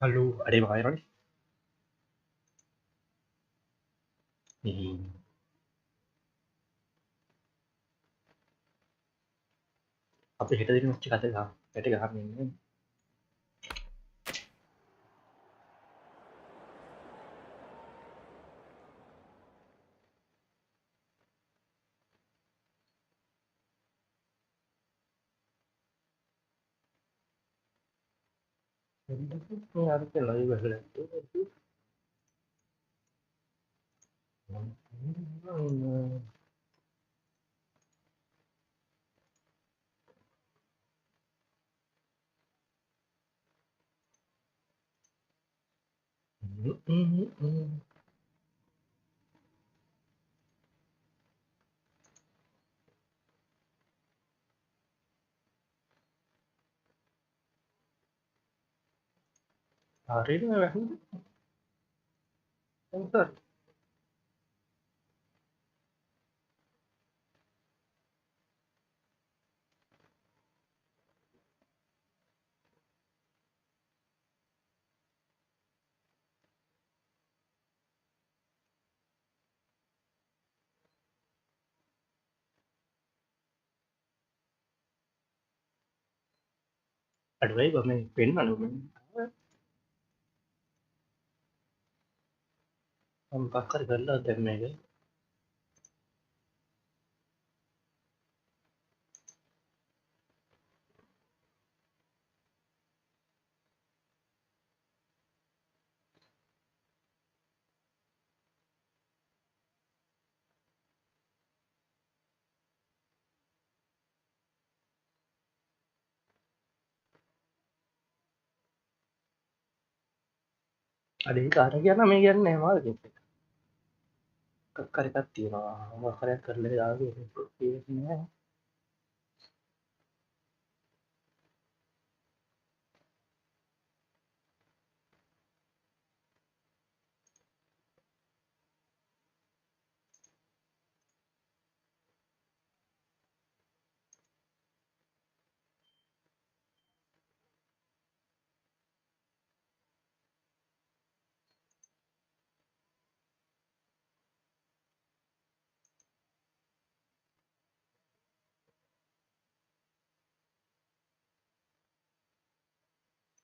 Halo, ada yang viral nih. Apa kita tadi masih kata kami ini. Ini harus lagi bahasa itu. Hari ini memang bentar. Ada lagi kami pin mana kami. Pakar gala dan mega. Ada yang cara kia nama yang nih malah gitu. Kakak tiro, kakak kerja lagi. Ini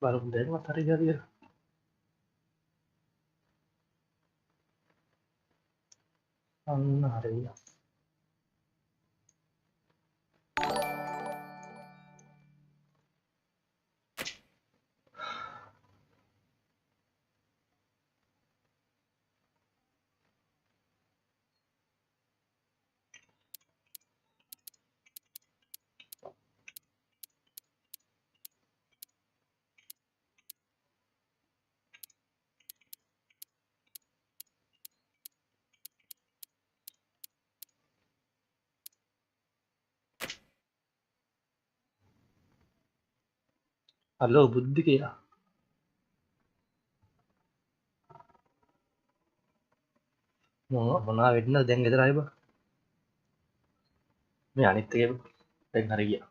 baru dari matahari jadi. Hari ya. Halo, Budi kia. Mau mana wedna dengan kita lagi bah. Ini aneh tuh ya, dengan hari ya.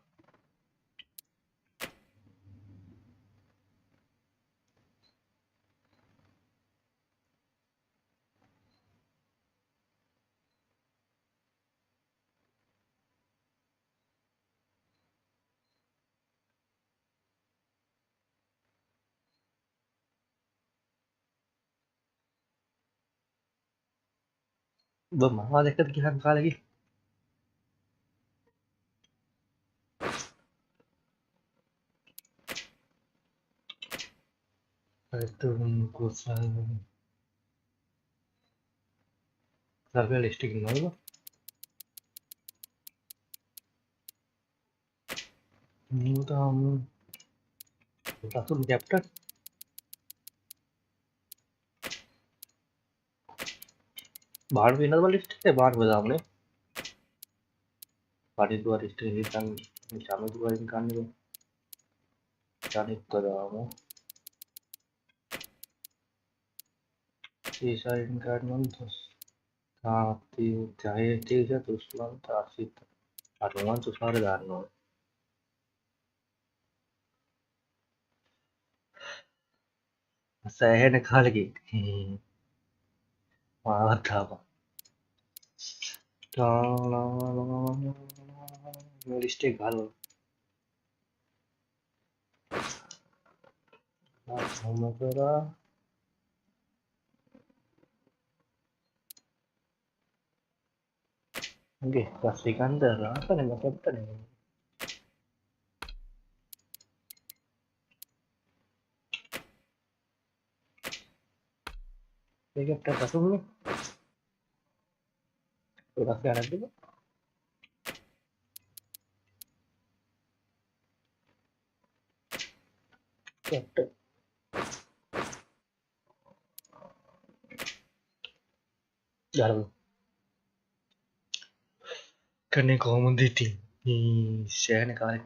Bama, dekat kita kali lagi. Itu kusan survey listing nol. Ini tuh langsung chapter. बाहर भी नज़र list है बाहर बजा हमने बारी दो list है तंग शामिल दो इनकान में जाने तो रहा शीशा इनकान में तो साथी चाहे ठीक है तो उसमें तासी आठवां तो सारे दार नो සෑහෙන කාලෙකින් මාවත් ආවා. මේ ලිස්ට් එක ගහනවා. කොහොම කරා මගේ රසිකන්ද රාතනේ මතක්ද මේකට රසුන්නේ රස ගන්නද කට්ට ගාලු කන්නේ කොහොමද ඉතින් සෑහෙන කාලෙක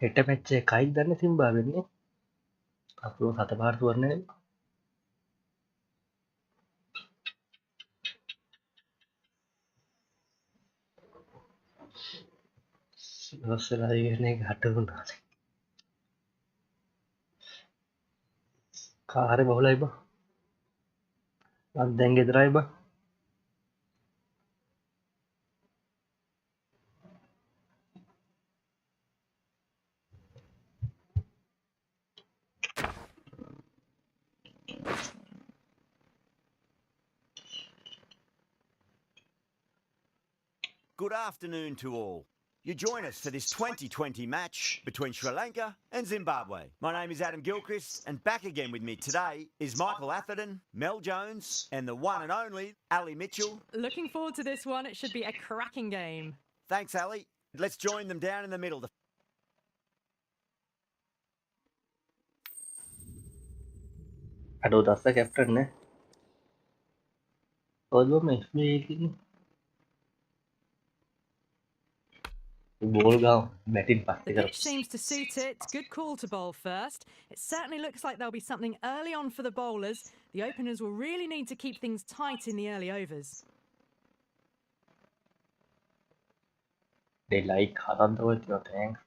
හෙට මැච් එක කයිද දන්නේ සිම්බාවෙන්නේ අපෝ 7 පාර තුවරනේ රසලා ඉන්නේ ගැටුණා කාරේ බහුලයි බා මම දැන් ගෙදරයි බා Good afternoon to all. You join us for this 2020 match between Sri Lanka and Zimbabwe. My name is Adam Gilchrist, and back again with me today is Michael Atherton, Mel Jones, and the one and only Ali Mitchell. Looking forward to this one. It should be a cracking game. Thanks, Ali. Let's join them down in the middle. අඩෝ දස්ස captain නේ ඔයගොල්ලෝ මේ මේකින් ball ගාව batting The පස්සේ pitch කරපු seems to suit it. Good call to bowl first. It certainly looks like there'll be something early on for the bowlers. The openers will really need to keep things tight in the early overs. they like හදන්න with your thanks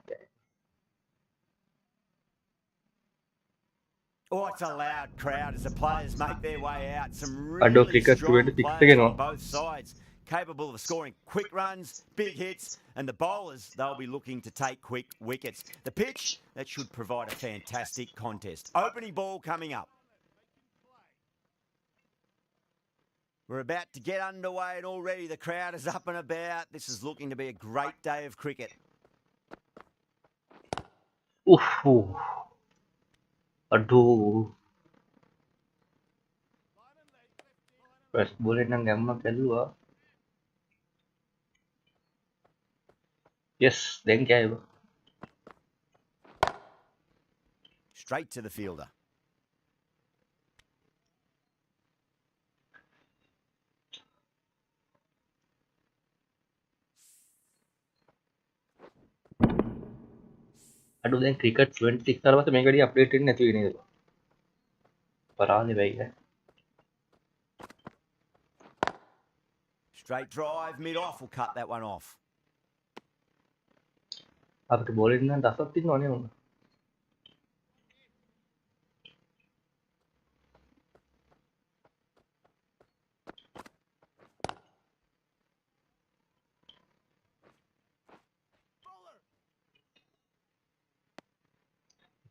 Oh, it's a loud crowd as the players make their way out. Some අඩෝ really cricket strong 26 players එකනවා on both sides, capable of scoring quick runs, big hits, and the bowlers, they'll be looking to take quick wickets. The pitch, that should provide a fantastic contest. Opening ball coming up. We're about to get underway and already the crowd is up and about. This is looking to be a great day of cricket. අඩෝ ප්‍රස් බෝලෙන් නම් ගැම්මක් ඇල්ලුවා yes දැන් කෑව Straight to the fielder. අඩෝ දැන් cricket 26 කරවත මේක වැඩි update වෙන්නේ නැති වෙන්නේ නේද පරාදේ වෙයි Straight drive, mid-off will cut that one off. අපිට බෝලෙන් නම් දසක් තින්නවනේ උන්න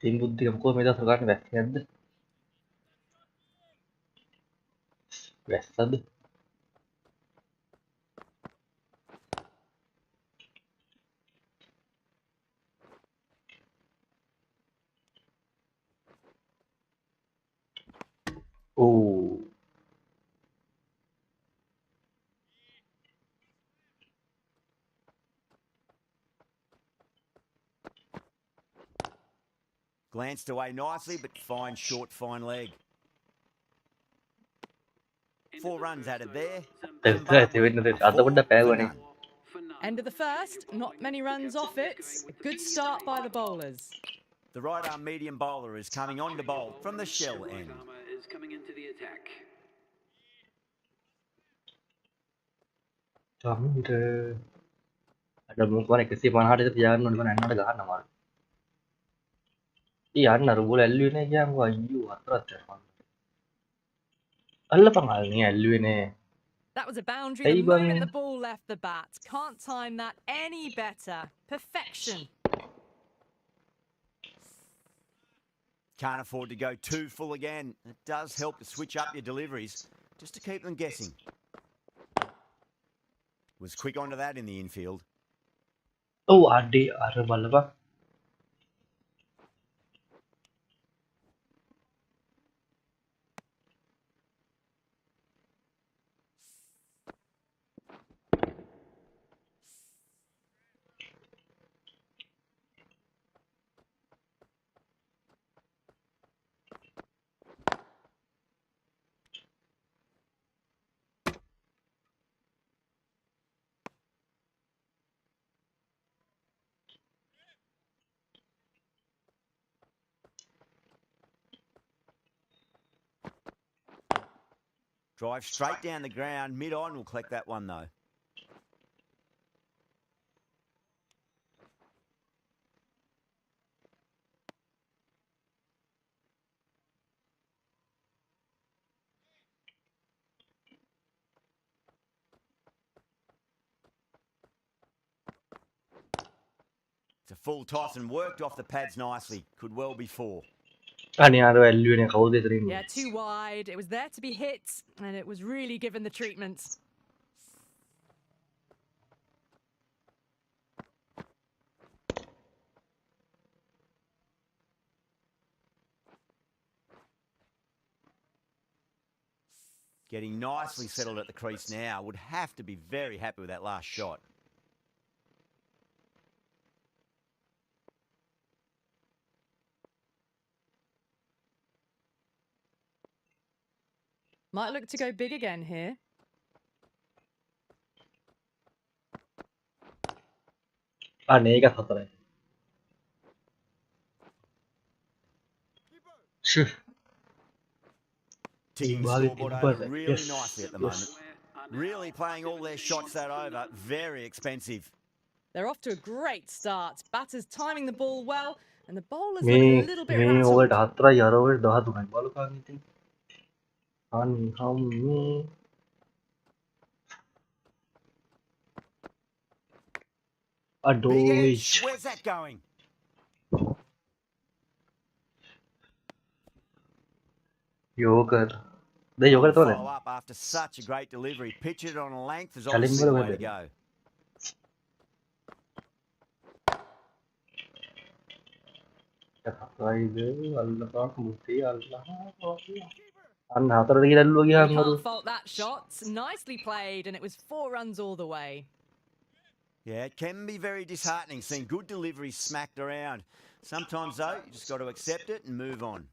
ඉතින් බුද්ධික මොකෝ මේ දවස් ගන්න වැස්ස නැද්ද වැස්සද ඕ Glanced away nicely, but fine short, fine leg. 4 runs added there. Terceira, Zimbabwe ada are 4 benda pega for ni. none. End of the first, not many runs off it. A good start by the bowlers. The right-arm medium bowler is coming on to bowl from the shell end. Sampai ada mungkin kesibukan hari itu jangan nonton enak ada kan nama. Iya, naru boleh lu ni jangan gua you atras terus. Allah pangal ni lu ni. That was a boundary Hey, the moment bang. the ball left the bat. Can't time that any better. Perfection. Can't afford to go too full again. It does help to switch up your deliveries, just to keep them guessing. Was quick onto that in the infield. Oh, adi, ada balap. Drive straight down the ground. Mid-on will collect that one though. It's a full toss and worked off the pads nicely. Could well be 4. Ani ada lu ni kau deh sering. Yeah, too wide. It was there to be hit, and it was really given the treatment. Getting nicely settled at the crease now. Would have to be very happy with that last shot. Might look to go big again here. Ani ka satra. Shoo. Ticking the Bali scoreboard keeper, over really yes, nicely at the yes. moment. Really playing all their shots that over. Very expensive. They're off to a great start. Batters timing the ball well, and the bowlers look a Me little bit me over rattled. dhatra yar over dah tu nahi balu kan ni. Ani ham me. Big Aduh. edge. Where's that going? Yoker. Deh yoker tu Follow ni. up after such a great delivery. Pitch it on a length is Challenge obviously the boleh way to boleh. go. Dhatra itu Allah kan mesti Allah. An dhatra lagi dah lagi We ham can't baru. fault that shot. Nicely played, and it was 4 runs all the way. Yeah, it can be very disheartening seeing good deliveries smacked around. Sometimes, though, you just got to accept it and move on.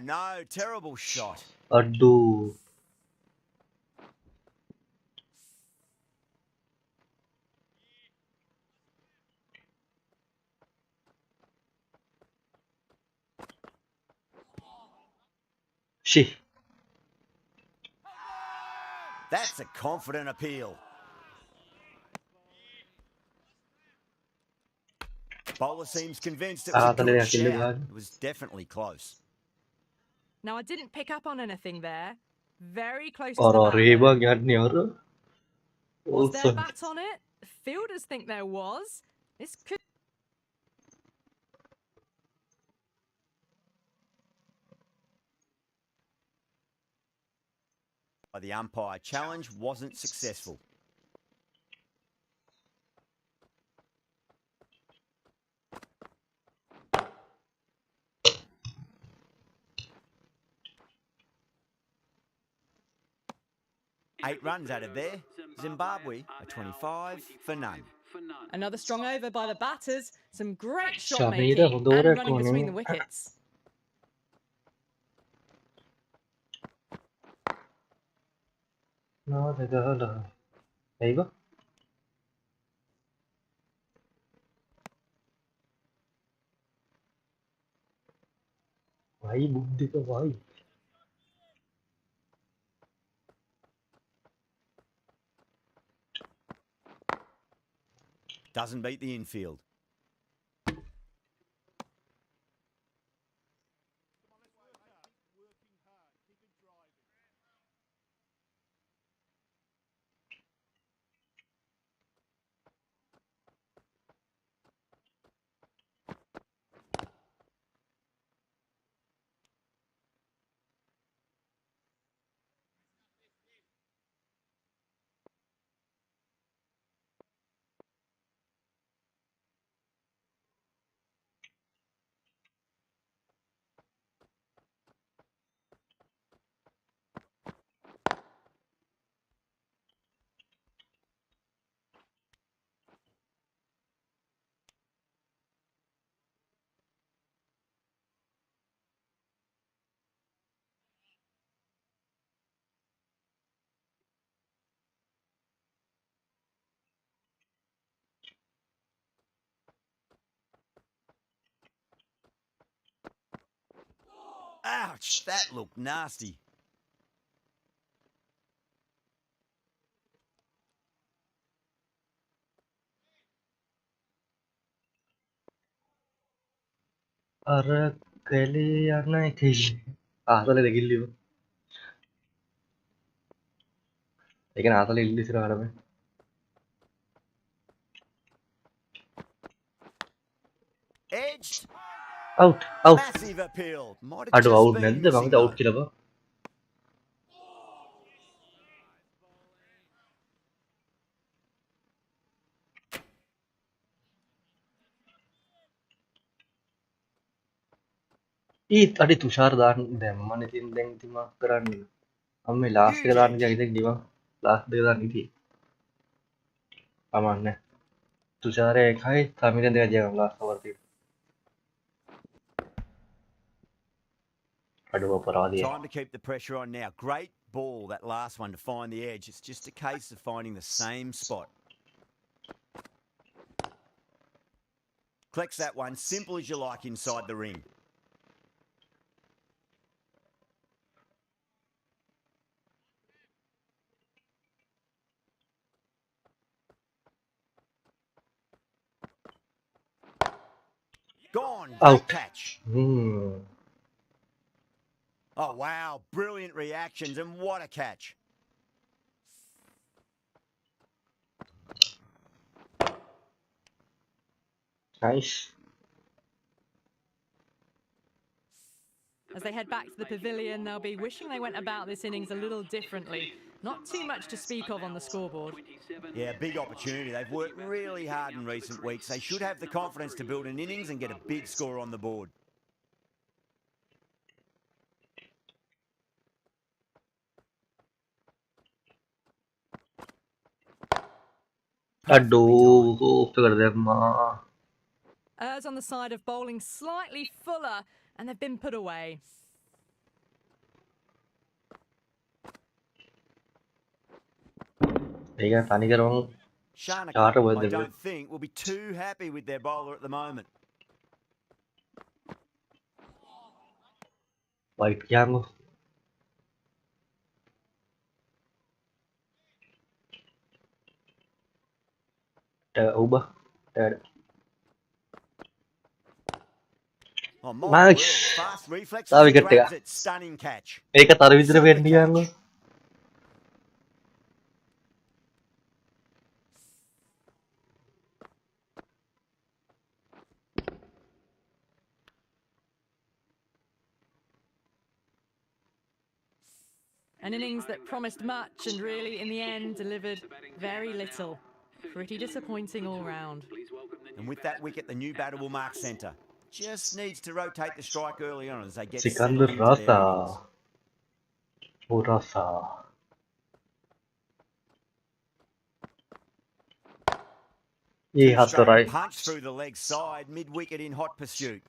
No. Terrible shot. Aduh. Shih. That's a confident appeal. Bowler seems convinced it was a good shout. It was definitely close. Now, I didn't pick up on anything there. Very close to Or the bat, riba though. gyan ni or. Was there bat on it? Fielders think there was. This could... The umpire challenge wasn't successful. 8 runs added there. Zimbabwe are 25 for none. Another strong over by the batters. Some great shot Shamira making Hodora and running between the Koning. wickets. No, the girl. There you go. Why buddhi ka why? Doesn't beat the infield. Ouch, that looked nasty. अरे केली यार नहीं केली आसले देखिली वो लेकिन आसले इल्ली सिरा में Edged. out out Massive appeal. Might have aduh just out been nanti bang missing itu out though. kira ba ih tadi tushar dan mana tin deng tima keran हमें लास्ट Huge केदार edge. क्या दी वहाँ last Kedar नहीं थी अमान ने तुषारे खाई थामिने देखा जाएगा last over थी अडुआ पर आ दिए Time to keep the pressure on now. Great ball, that last one, to find the edge. It's just a case of finding the same spot. Collects that one, simple as you like, inside the ring. Gone. Great out catch. hmm Oh, wow. Brilliant reactions, and what a catch. nice As they head back to the pavilion, they'll be wishing they went about this innings a little differently. Not too much to speak of on the scoreboard. Yeah, big opportunity. They've worked really hard in recent weeks. They should have the confidence to build an innings and get a big score on the board. Perfectly timed. aduh कर दे माँ Errs on the side of bowling slightly fuller, and they've been put away. ठीक है पानी कर रहा हूँ Shanaka, चार over I they don't think, will be too happy with their bowler at the moment. White क्या को ubah Oh, my nice word. Fast reflexes Sabi and kete grabs ka it. Stunning catch. एक तार भी तेरे Super बैठ गया catch. An innings that promised much and really, in the end, delivered very little. Pretty disappointing all round. And with that wicket, the new batter will mark centre. Just needs to rotate the strike early on as they get Sikandar settled into their Rasa innings. oh Rasa ये Two हाथ तो straight right punch through the leg side, mid-wicket in hot pursuit.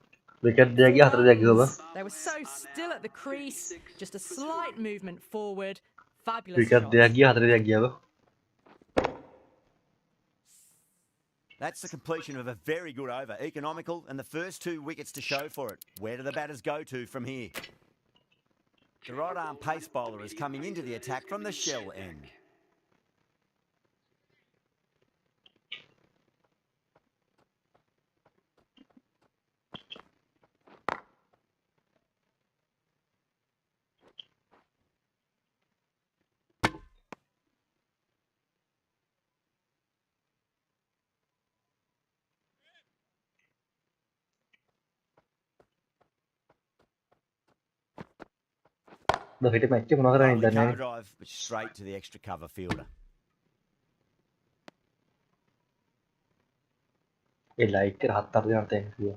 Wicket देगी हाथ तो देगी होगा They were so still at the crease, just a slight movement forward. Fabulous wicket shot. देगी हाथ तो देगी होगा That's the completion of a very good over, economical, and the first 2 wickets to show for it. Where do the batters go to from here? The right-arm pace bowler is coming into the attack from the shell end. दो hit match के मुनाफा नहीं Lovely देने cover drive, but straight to the extra cover fielder. ये like के हाथ तर जाते हैं इसलिए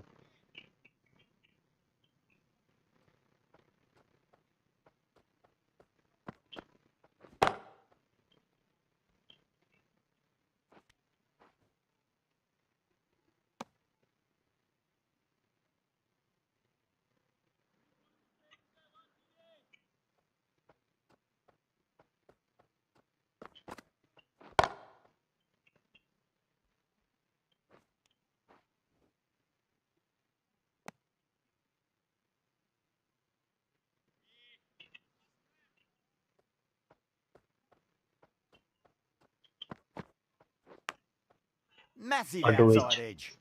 Massive Auto outside edge. edge.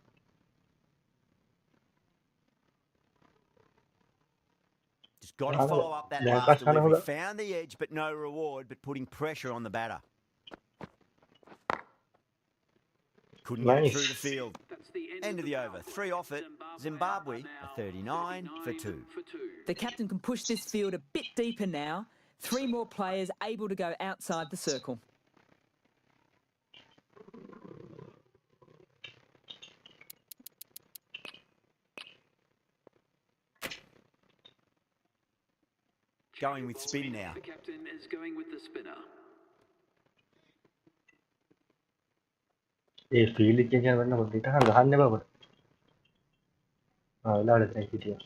Just got to हाँ, follow up that Lanka last खाना delivery. होगा Found the edge, but no reward, but putting pressure on the batter. Couldn't get it through the nice field. End of the over. 3 off it. Zimbabwe are 39 for 2. The captain can push this field a bit deeper now. 3 more players able to go outside the circle. Going with spin now. The captain is going with the spinner. ये field change करना पड़ती है हाँ गहाने बाबर हाँ लाड़ देने की थी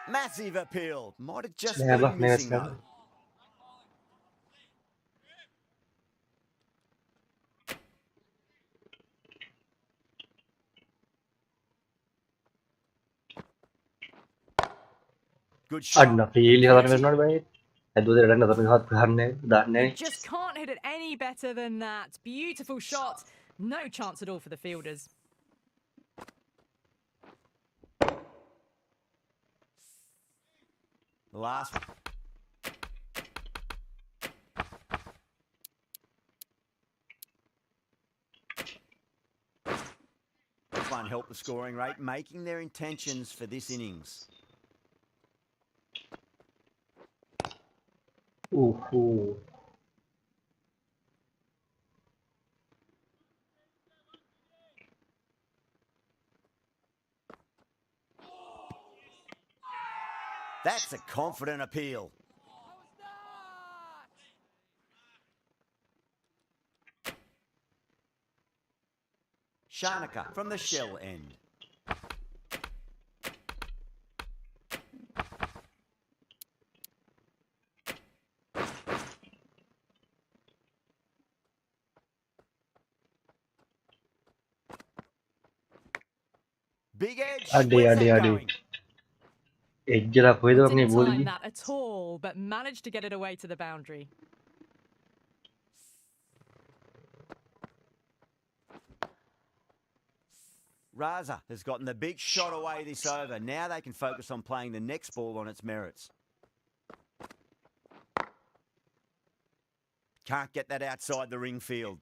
Massive appeal. Might have just Never, been never, missing never. though. Good shot. अड्डा फील्ड हमारे में नॉट भाई दूसरे रन तो हाथ हारने दाने You just can't hit it any better than that. Beautiful shot. No chance at all for the fielders. The last one. This one helped the scoring rate, making their intentions for this innings. ooh That's a confident appeal. Shanaka from the shell end. Big edge. Adi, Where's adi, that adi. going? एक जरा कोई तो अपनी Didn't बोल time गई that at all, but managed to get it away to the boundary. Raza has gotten the big shot away this over. Now they can focus on playing the next ball on its merits. Can't get that outside the ring field.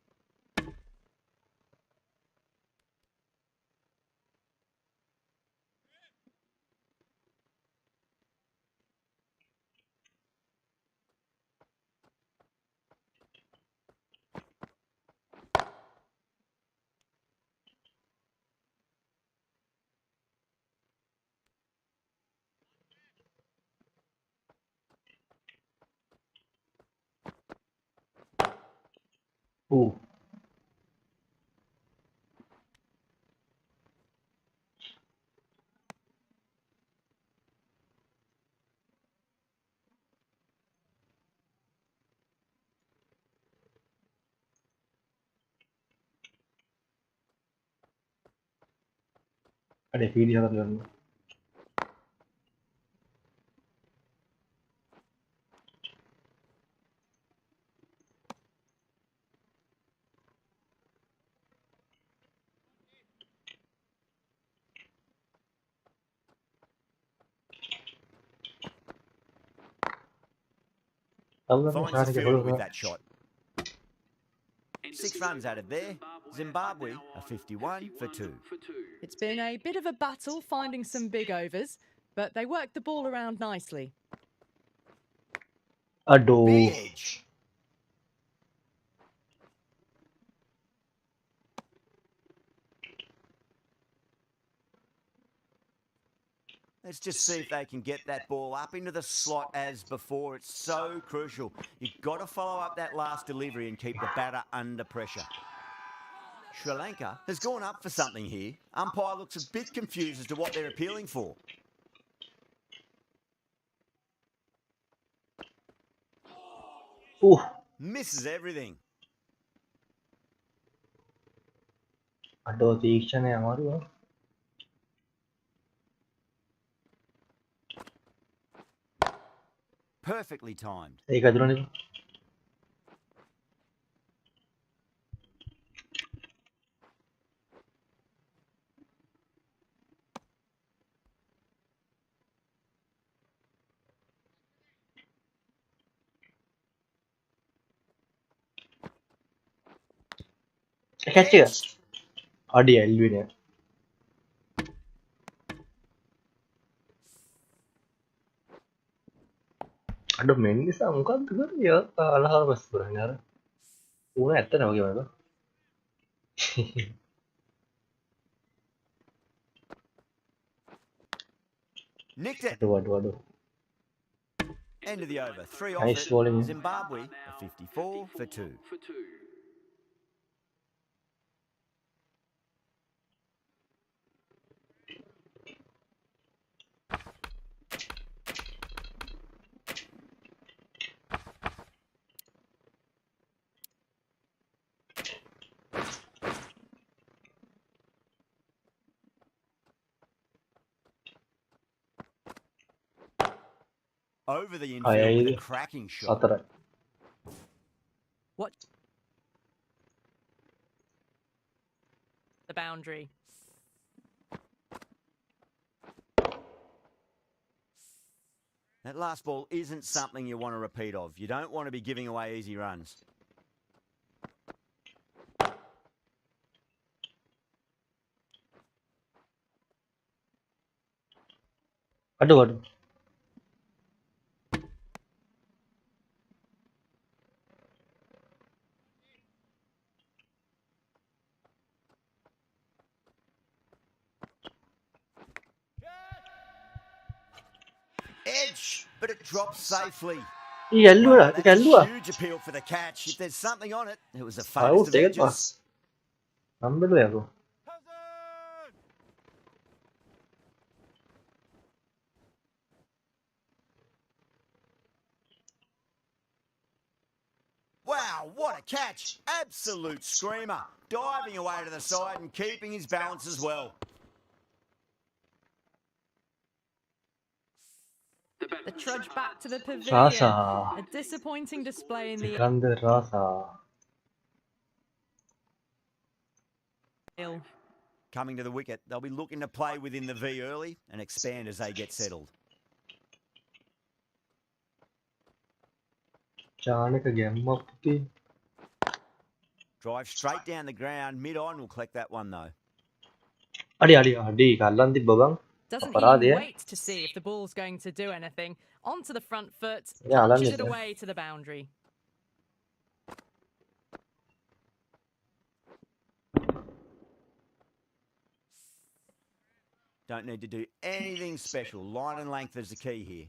Ada video kan. Finds the fielder with that shot. 6 runs out of there. Zimbabwe are 51 for 2. It's been a bit of a battle finding some big overs, but they worked the ball around nicely. Aduh. Big edge. Let's just see if they can get that ball up into the slot as before. It's so crucial. You've got to follow up that last delivery and keep the batter under pressure. Sri Lanka has gone up for something here. Umpire looks a bit confused as to what they're appealing for. Misses everything. Aduh, తీక్షణే అమారు. Perfectly timed. ඒක අදුරනේ. catch එක. අඩි ඇල්ලුවේ නෑ. අඩ මෙන්න නිසා මොකක්ද කරන්නේ? අලහර bus කරන්නේ අර. ඌන ඇත්තනේ වගේ වගේ. Nicked it. අඩු. End of the over. 3 Nice off bowling. it. Zimbabwe are 54 for 2. Over the infield with a cracking shot. සතරයි. What? The boundary. That last ball isn't something you want to repeat of. You don't want to be giving away easy runs. අඩු. Edge, but it drops safely. ඊ ඇල්ලුවා. ඒක That's ඇල්ලුවා. a huge appeal for the catch. If there's something on it, it was the ආව් fairest of take it edges. pass. නම්බලුවා යකෝ. Wow, what a catch. Absolute screamer. Diving away to the side and keeping his balance as well. The trudge back to the pavilion. Rasa. A disappointing display in the Sikandar Rasa. aisle. Coming to the wicket, they'll be looking to play within the V early and expand as they get settled. Chane ka gemma puti. Drive straight down the ground, mid-on will collect that one though. Adi kallan tibba bang. Doesn't Aparad even ya. wait to see if the ball's going to do anything. Onto the front foot, Yeah, punches Alan it is, away to the boundary. Don't need to do anything special. Line and length is the key here.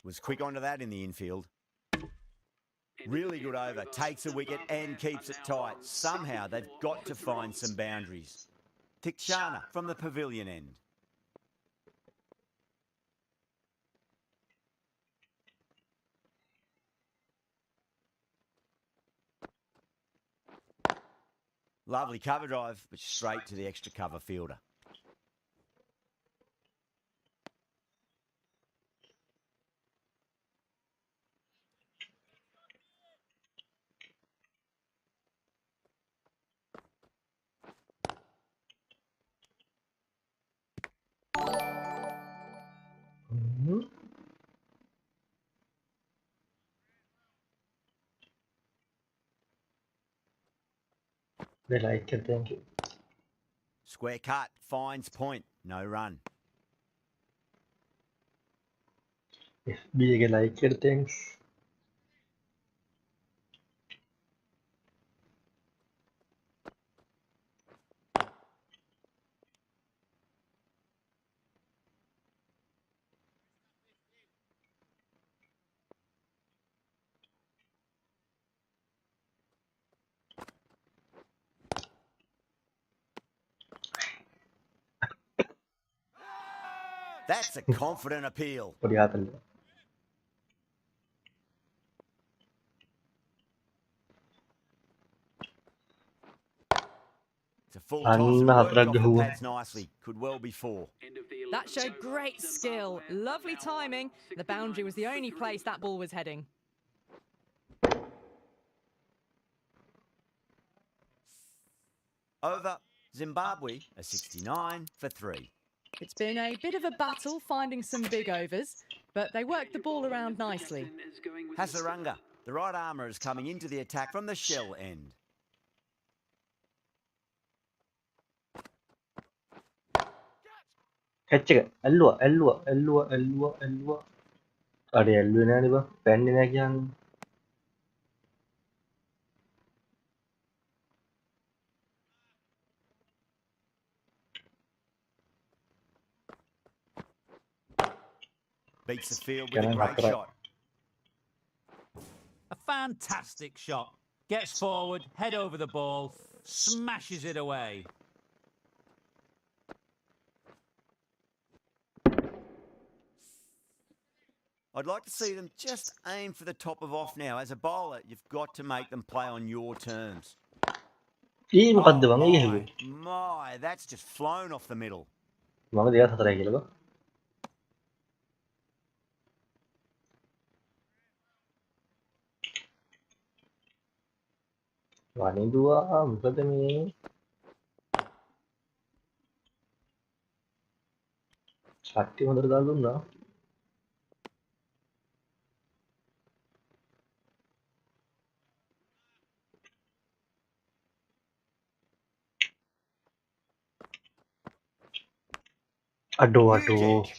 Was quick onto that in the infield. Really good over, takes a wicket and keeps it tight. Somehow they've got to find some boundaries. Tikshana from the pavilion end. Lovely cover drive, but straight to the extra cover fielder. They like it, thank you. Square cut, finds point, no run. FB ke like it, thanks. That's a confident appeal. Padihatalla. It's a full toss and worked Hatrag off the gahuwa. pads nicely. Could well be 4. That showed great skill, lovely timing. The boundary was the only place that ball was heading. Over, Zimbabwe, a 69 for 3. It's been a bit of a battle finding some big overs, but they worked the ball around nicely. Hasaranga, the right armour is coming into the attack from the shell end. Catch Elwa. Adi Elwa na di ba? Pen ni na kyan. Beats the field with a Kyan great hatra. shot. A fantastic shot. Gets forward, head over the ball, smashes it away. I'd like to see them just aim for the top of off now. As a bowler, you've got to make them play on your terms. Ii muqadda bang ii Oh, higi. my, that's just flown off the middle. Mga diya hatra gila ba? Wani dua muqadda mi. Sakti mandar dalu na. Huge Aduh. edge.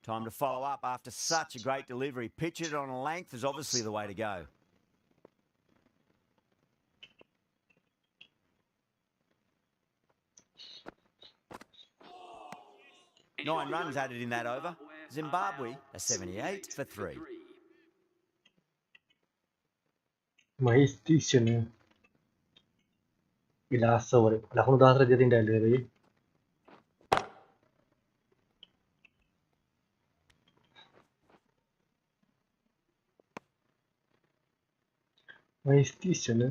Time to follow up after such a great delivery. Pitch it on a length is obviously the way to go. Nine runs added in that over. Zimbabwe, a 78 for 3. Ma istituzione ila sore la kono dasra jadi ndale bhai ma istituzione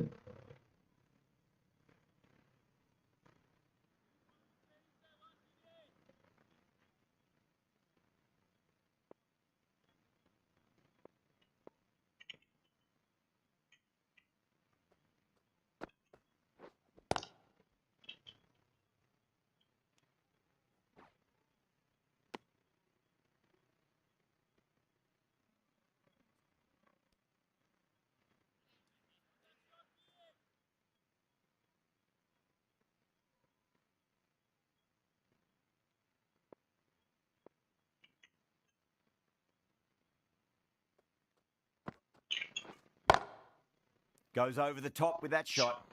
Goes over the top with that shot.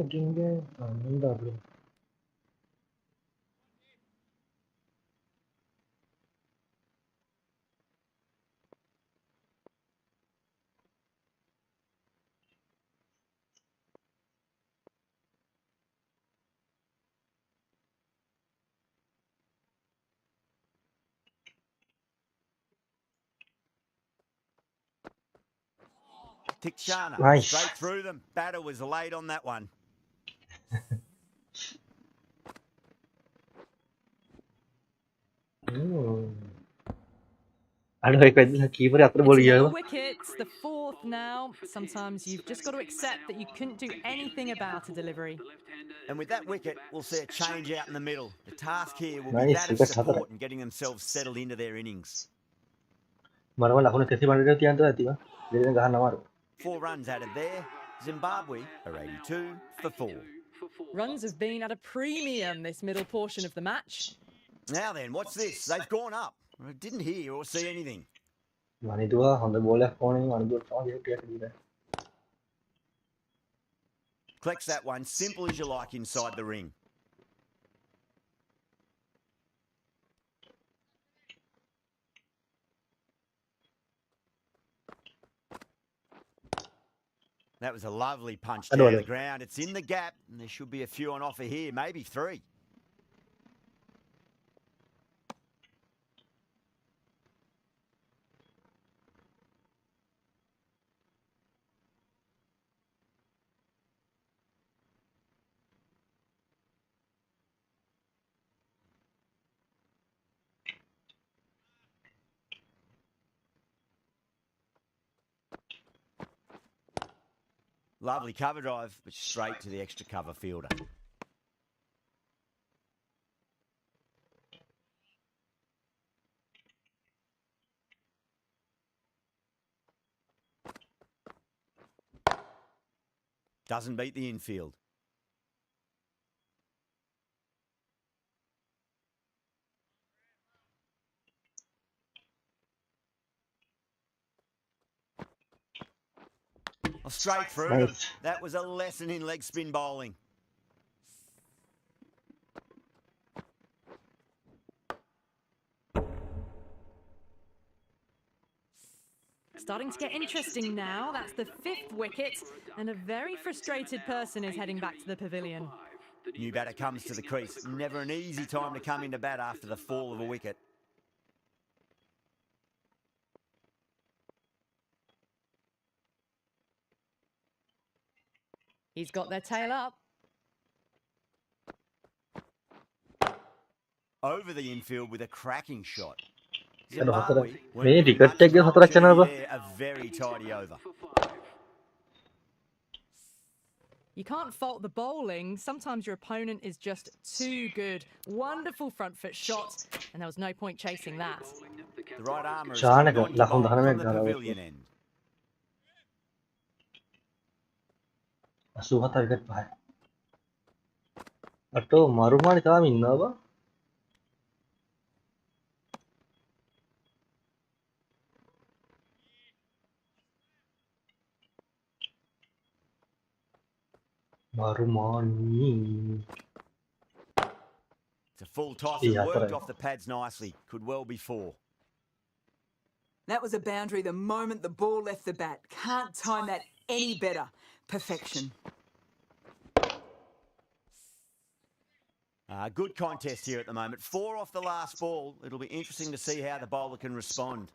ginge ndablo Tikshana, Nice. straight through them. Batter was late on that one. Ada kayak keeper atur It's boli another ya wicket, the fourth now. Sometimes you've just got to accept that you couldn't do anything about a delivery. And with that wicket, we'll see a change out in the middle. The task here will be Nice, that of wicket hatar. support and getting themselves settled into their innings. Marwa la kono kasi bandera tian tu ati ba jadi enggak hana maru 4 runs added there. Zimbabwe are 82 for 4. Runs have been at a premium this middle portion of the match. Now then, what's this? They've gone up. I didn't hear or see anything. mani dua on the ball left corner mani dua sama dia tiak di Collects that one, simple as you like inside the ring. That was a lovely punch down to the ground. It's in the gap, and there should be a few on offer here, maybe 3. Lovely cover drive, but straight to the extra cover fielder. Doesn't beat the infield. Well, straight through them. Nice. That was a lesson in leg spin bowling. Starting to get interesting now. That's the 5th wicket, and a very frustrated person is heading back to the pavilion. New batter comes to the crease. Never an easy time to come into bat after the fall of a wicket. He's got their tail up. Over the infield with a cracking shot. Aduh, Zimbabwe ini weren't given much diketek of an dia satu channel apa? opportunity there. A very tidy over. You can't fault the bowling. Sometimes your opponent is just too good. Wonderful front foot shot, and there was no point chasing that. The right armour is Chana coming ka, on to lakon bowl dah from na the meg pavilion end. Asuha ta wicket bahai. අටෝ මරුමානි තාම ඉන්නවා බං. මරුමානි. It's a full toss A and worked හතරයි. off the pads nicely. Could well be 4. That was a boundary the moment the ball left the bat. Can't time that any better. Perfection. Good contest here at the moment. 4 off the last ball. It'll be interesting to see how the bowler can respond.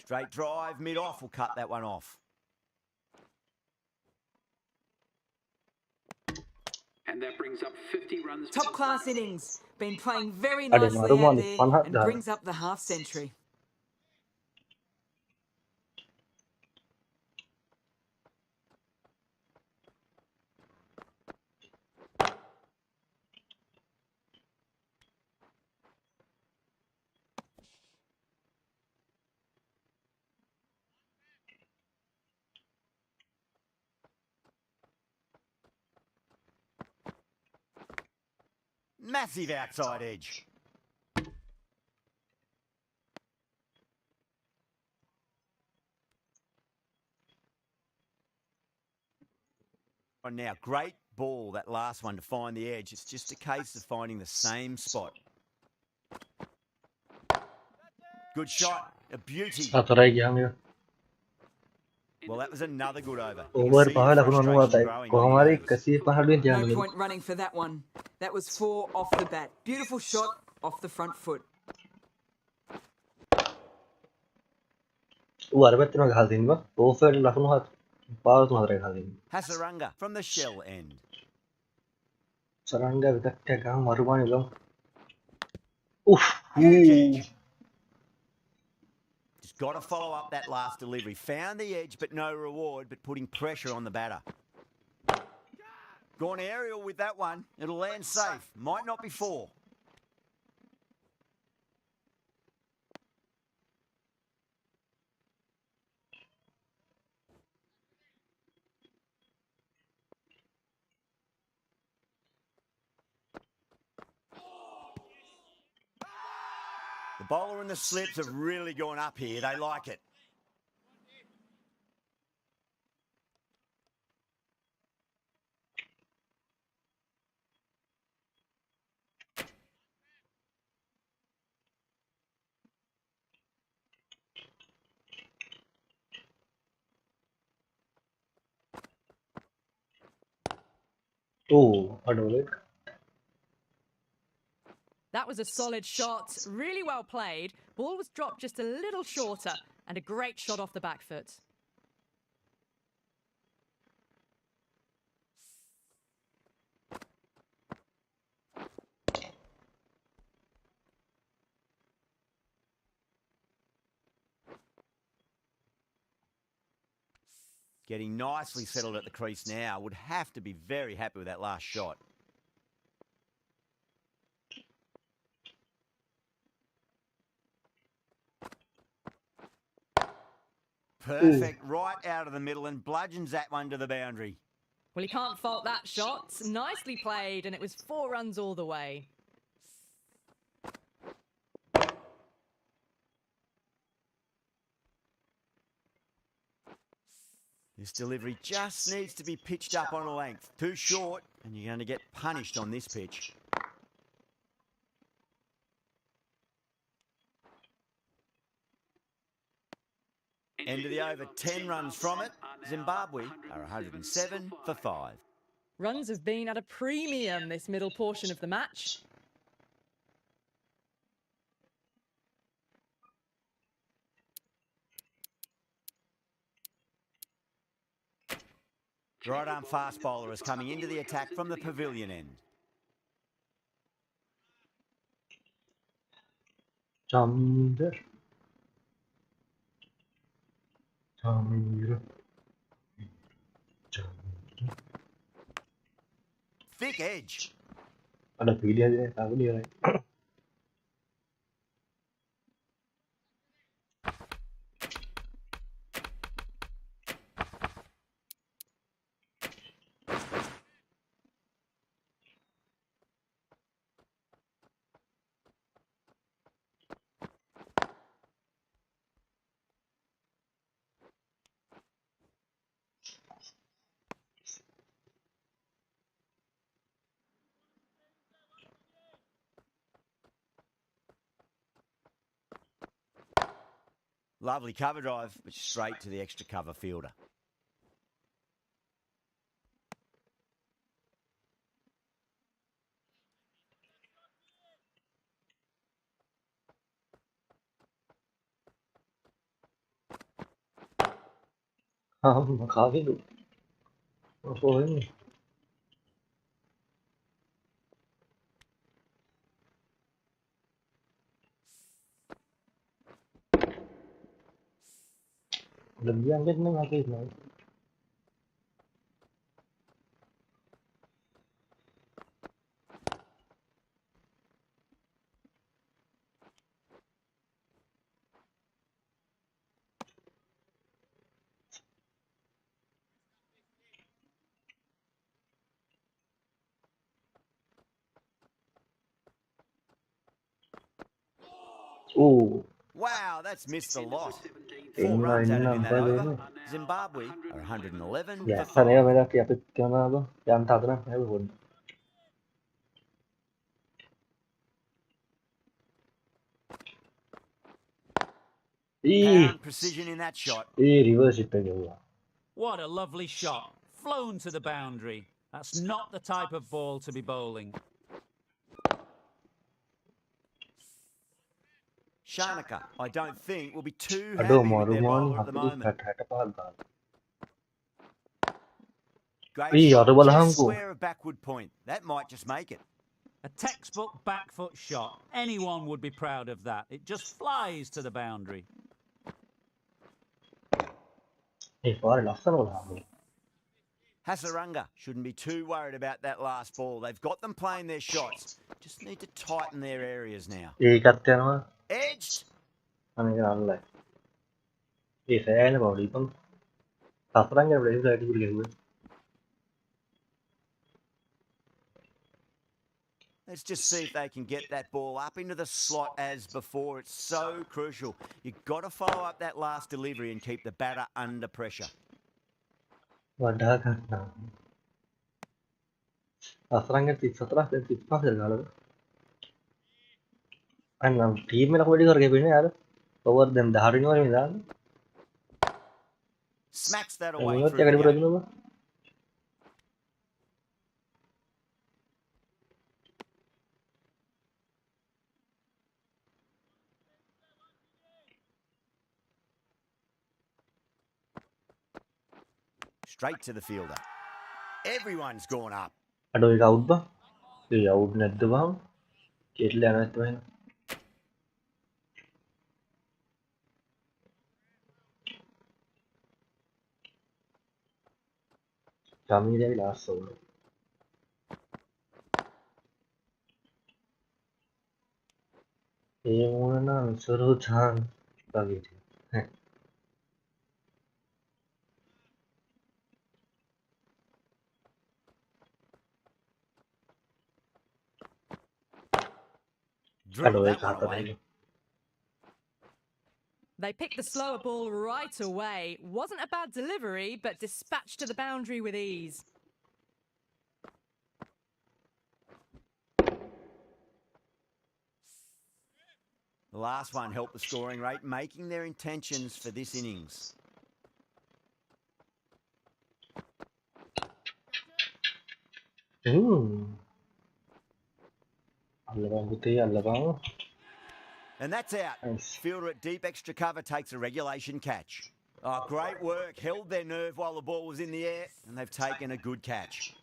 Straight drive, mid-off will cut that one off. And that brings up 50 runs. Top class innings. Been playing very අඩේ nicely out මරුමානි there 50ක් and දාලා. brings up the half century. Massive outside edge. And now, great ball, that last one, to find the edge. It's just a case of finding the same spot. Good shot, a beauty. හතරයි ගියාම ඉවර. Well, that was another good over. You can over see 5 the ලකුණු frustration 90යි. growing කොහොම on හරි the overs. 115 තියන්න No ඕනේ. point running for that one. That was 4 off the bat. Beautiful shot off the front foot. ඌ අර පැත්තටම ගහලා තිනවා. ඕෆර් ලකුණු 7. පාර තුන හතරයි ගහලා තින්නේ. Hasaranga from the shell end. සරංග විතක්ටයක් ගහම මරුමානි ගමු. උෆ්. Huge edge. Just got to follow up that last delivery. Found the edge, but no reward, but putting pressure on the batter. Gone aerial with that one. It'll land safe. Might not be 4. The bowler and the slips have really gone up here. They like it. O අඩෝලේ. That was a solid shot. Really well played. Ball was dropped just a little shorter and a great shot off the back foot. Getting nicely settled at the crease now. Would have to be very happy with that last shot. Perfect, right out of the middle, and bludgeons that one to the boundary. Well, you can't fault that shot. Nicely played, and it was 4 runs all the way. This delivery just needs to be pitched up on a length. Too short, and you're going to get punished on this pitch. End of the over, 10 runs from it. Zimbabwe are 107 for 5. Runs have been at a premium this middle portion of the match. Right arm fast bowler is coming into the attack from the pavilion end. චම්ද. චම්ද. චම්ද. Thick edge. අඩ පීඩියද තාවුනේ ඉවරයි. Lovely cover drive, but straight to the extra cover fielder. Không, mà khó biết đủ. Nó phối nhỉ. Đừng gian biết nó cái này. Wow, that's missed a lot. 4 Tiếng runs này added nằm in that phải over. lên. Zimbabwe are 111 Dạ, for sao 5. này mới ra kịp cho nó đó. Làm thật đó, hay buồn. Power and precision in that shot. Reverse it again. What a lovely shot. Flown to the boundary. That's not the type of ball to be bowling. Shanaka, I don't think, will be too Ado happy with their morning bowler at the moment. hat. Great Ih, shot, ada bola just hamku. square of backward point. That might just make it. A textbook back foot shot. Anyone would be proud of that. It just flies to the boundary. Fare lassan bola hamku. Hasaranga shouldn't be too worried about that last ball. They've got them playing their shots. Just need to tighten their areas now. Katten mah. Edged. Ani kan Allah. Saya ni bawa lipam. Sasaran kan boleh saya dulu gitu. Let's just see if they can get that ball up into the slot as before. It's so crucial. You've got to follow up that last delivery and keep the batter under pressure. Wadah kan. Sasaran kan setelah kalau. An team में ना कोई करके भी नहीं यार. Over them धाड़ी नहीं वाली मिला. Smacks that Ini away lo through cakap the di gap. berapa tu? Straight to the fielder. Everyone's gone up. Aduh, out ba? Out net tu bang. Kita lihat tu kan. Kami dia last solo. ये मुझे ना सुरु छान लगी थी Drilled that one away. They picked the slower ball right away. Wasn't a bad delivery, but dispatched to the boundary with ease. The last one helped the scoring rate, making their intentions for this innings. And that's out. Nice. Fielder at deep extra cover takes a regulation catch. Oh, great work. Held their nerve while the ball was in the air, and they've taken a good catch.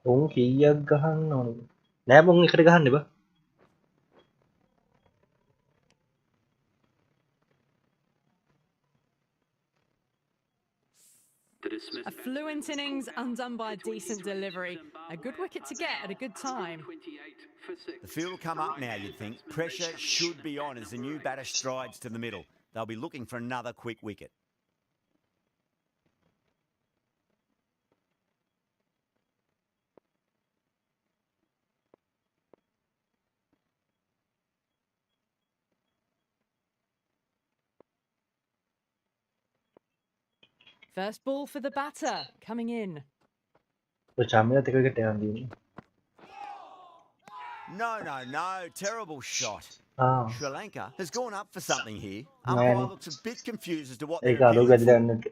Nè bông keragahan di ba? A fluent innings undone by a decent delivery. A good wicket to get at a good time. The field will come up now, you'd think. Pressure should be on as the new batter strides to the middle. They'll be looking for another quick wicket. First ball for the batter, coming in. Macam ni kita kerja di. No. Terrible shot. Ah, Sri Lanka has gone up for something here. Man. Umpire looks a bit confused as to what A they're කරු appealing for. ගැදිලා යන්නට.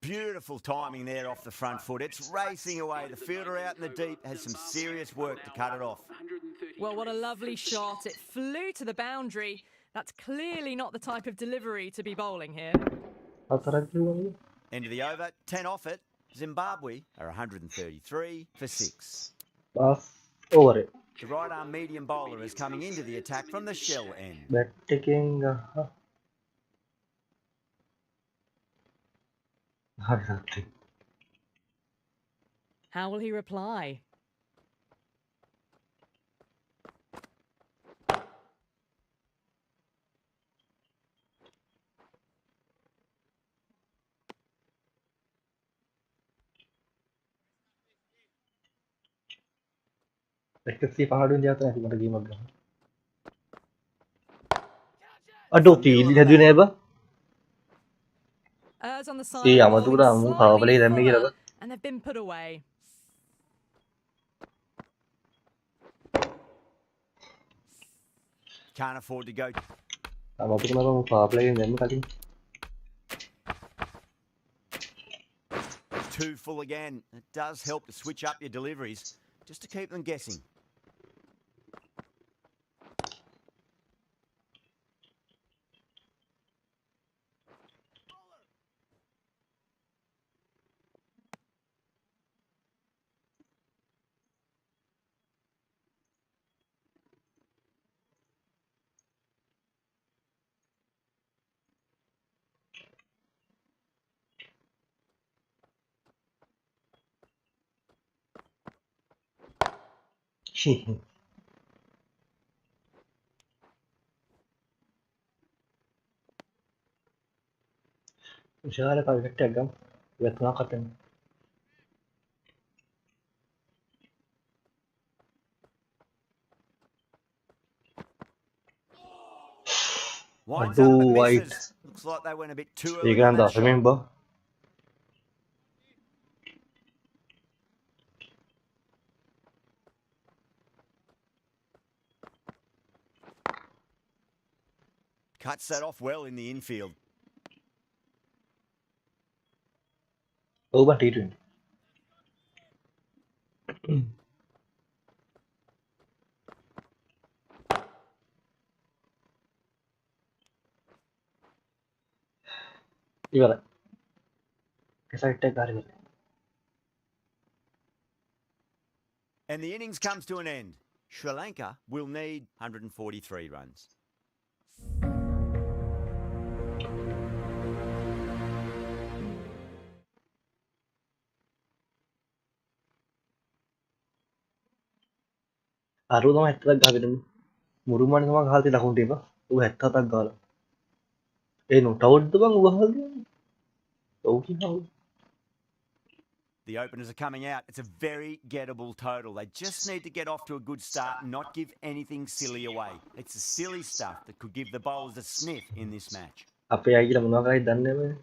Beautiful timing there off the front foot. It's racing away. The fielder out in the deep has some serious work to cut it off. Well, what a lovely shot. It flew to the boundary. That's clearly not the type of delivery to be bowling here. 4ක් කිව්වනේ. End of the over, 10 off it. Zimbabwe are 133 for 6. Bus over එක. The right arm medium bowler is coming into the attack from the shell end. Bat එකෙන් හරි. How will he reply? එකසිය පහළුවෙන් ජාත නැති මට ගේමක් ගන්න. අඩෝ පීලි හැදුවේ නෑ බා. On the side A of අමතුකට bowling අමු slightly පාවලේ දැම්මේ කියලා fuller, බා. and they've been put away. Can't afford to go. අමතුක මම පාවලේ දැම්මේ කලින්. Too full again. It does help to switch up your deliveries, just to keep them guessing. විශාල කල්කට් එකක් ගමු. වැතුනා කටන. Winds Aduh, up and white. misses. Looks like they went a bit too ඒක early නම් on that දසමෙන් shot. බා. Cuts that off well in the infield. ඔව් බා T20. ඉවරයි. Cassette එක හරි ඉවරයි. And the innings comes to an end. Sri Lanka will need 143 runs. අරුව තමයි 70ක් ගහගෙන මුරුමනේ තමයි ගහලා තියෙන ලකුණු ටික. ඌ 77ක් ගහලා. ඒ නොට් අවුට්ද බං ඌ ගහලා තියෙන්නේ. ඔව් කියනවා. The openers are coming out. It's a very gettable total. They just need to get off to a good start and not give anything silly away. It's the silly stuff that could give the bowlers a sniff in this match. අපේ අයියලා මොනවා කරයිද දන්නේ නැහැ.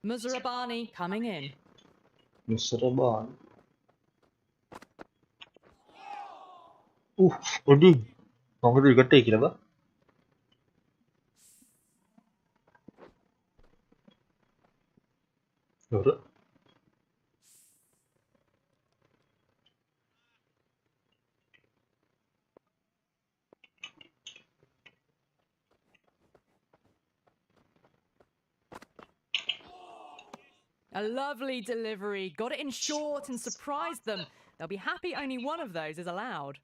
Muzarabani coming in. මුස්රබාන්. ඔඩි. මොකද wicket එක කියලා බා. නෝර. A lovely delivery. Got it in short and surprised them. They'll be happy only one of those is allowed.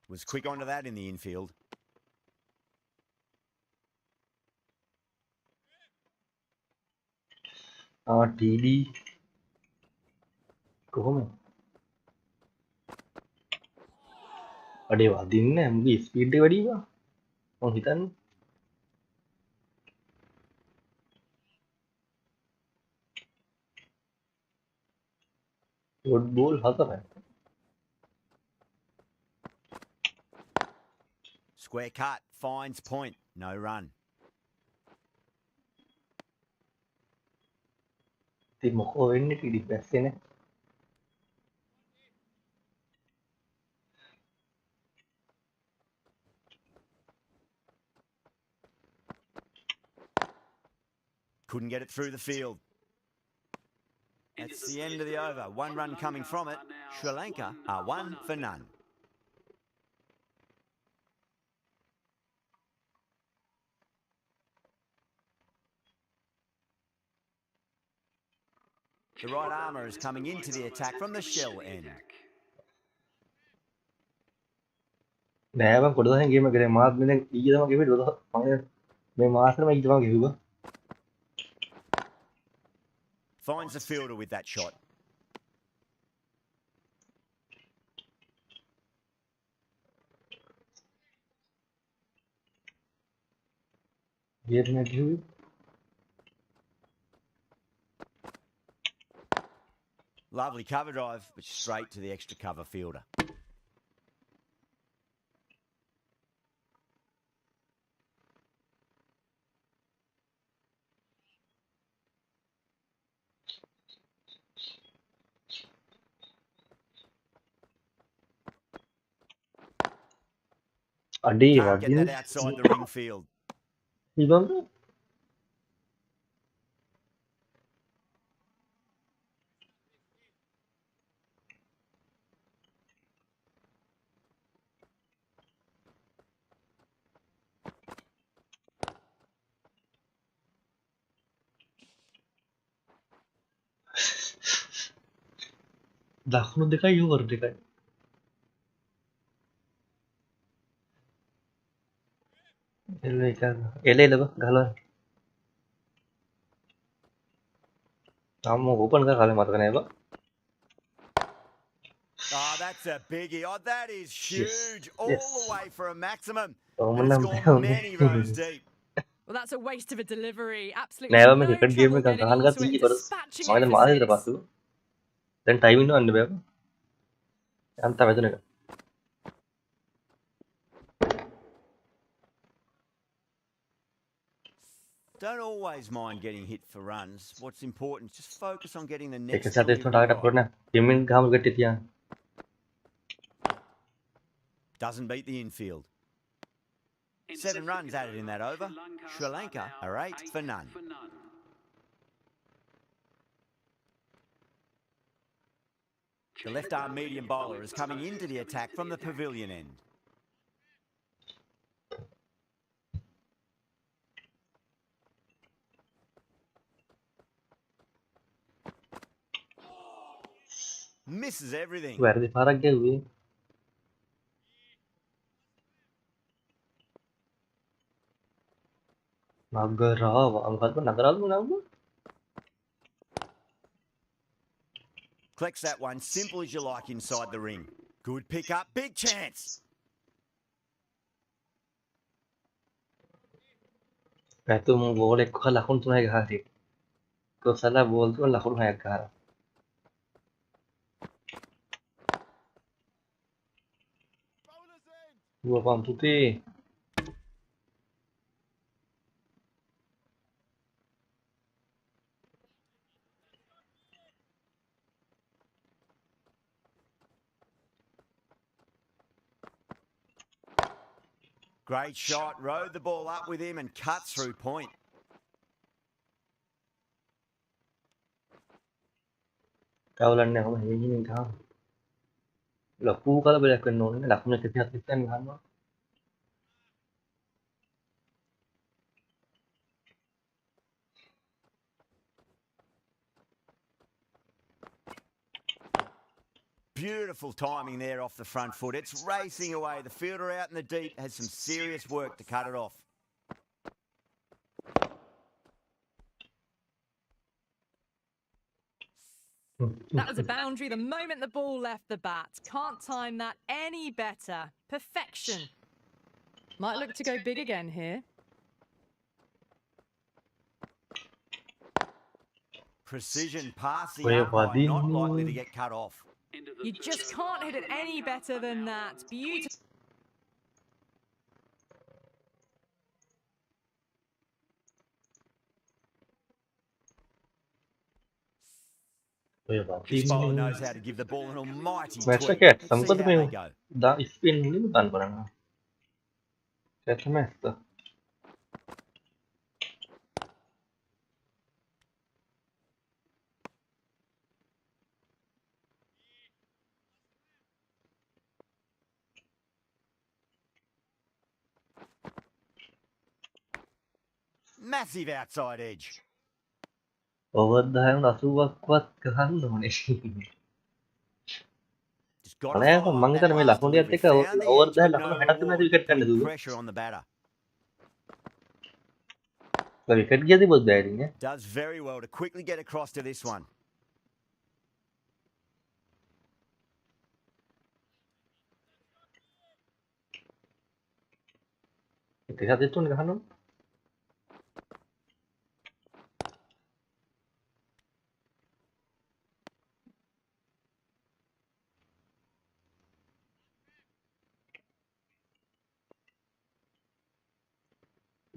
Was quick onto that in the infield. TD කොහොම අඩේ වදින්නේ මුගේ speed එක වැඩි වුණා මම හිතන්නේ ඩොට් බෝල් 4යි Square cut, finds point, no run. ඉතින් මොකෝ වෙන්නේ TD පැස්සේ නේ Couldn't get it through the field. That's the end of the over. One run coming from it. Sri Lanka are 1 for none. The right armour is coming into the attack from the shell end. නෑ මම කොට 10 game එක කරේ මාත් මේ දැන් ඊයේ තමයි ගෙවුවේ 12 මම මේ මාසෙම ඊයේ තමයි ගෙවුවා Finds the fielder with that shot. Game එක ගෙවුවේ Lovely cover drive, but straight to the extra cover fielder. අඩේ Can't get that වදින්නේ outside the ring field. ඉබංග දකුණු දෙකයි ඕවර් දෙකයි එළ එක එළ ගහලා තාම ඕපන් කරලා කාලේ මතක නෑ බා Oh, that's a biggie. Oh, that is huge. All Yes. the way for a maximum. Oh, And it's man, gone man. many rows deep. Well, that's a waste of a delivery. Absolutely නෑ no මම cricket game trouble එක getting ගහන්න onto ගත්තා it, ඊයේ dispatching මම it දැන් for මාසෙකට six. පස්සෙ දැන් ටයිම් ඉන්නව අන්න බෑ යන්ත වැදුන එක Don't always mind getting hit for runs. What's important is just focus on getting the ඒක next සතේ delivery ටාගට් right. කරන ගෙමින් ගහම ගැටි තියන් Doesn't beat the infield. 7 runs added in that over. Sri Lanka are 8 for none. The left arm medium bowler is coming into the attack from the pavilion end. Misses everything. වැරදි පාරක් ගැව්වේ නගරාව අංකල්ප නගරාලු නම Collects that one simple as you like inside the ring. Good pick up, big chance. Pathum ball එක්ක ලකුණු 3යි ගහලා තියෙන්නේ කොසලා ball තුන ලකුණු 6ක් ගහලා ඌපම් පුතේ Great shot, rode the ball up with him and cut through point. කවුලන්නේ කොහොම හිමින් ගහම ලොකු කලබලයක් වෙන්න ඕනේ නේ. ලකුණු 140 ගන්න ගන්නවා. Beautiful timing there off the front foot. It's racing away. The fielder out in the deep has some serious work to cut it off. That was a boundary the moment the ball left the bat. Can't time that any better. Perfection. Might look to go big again here. Precision pass the ඔය umpire, not වදින්නේ. likely to get cut off. Into the You third just over. can't hit it any better than that. Beautiful. ඔය This bowler වදින්නේ. knows how to give the ball an almighty match tweak. එක Let's see සම්පත how මේ they go. දා spin වලින් ගන්න කරනවා. ඒක තමයි ඇත්ත. Massive outside edge. ඕවර් 10 80ක්වත් ගහන්න ඕනේ. Just got to අනේ follow මං up හිතන්නේ that මේ last ලකුණු delivery. ටිකත් එක්ක Found the over edge, 10 but ලකුණු no 60ක් reward, විකට් ගන්න putting දුව. pressure on the batter. විකට් ගියදී බොත් බෑරින් ඈ. Does very well to quickly get across to this one. ඒක හදිස්සියට උන් ගහනවා.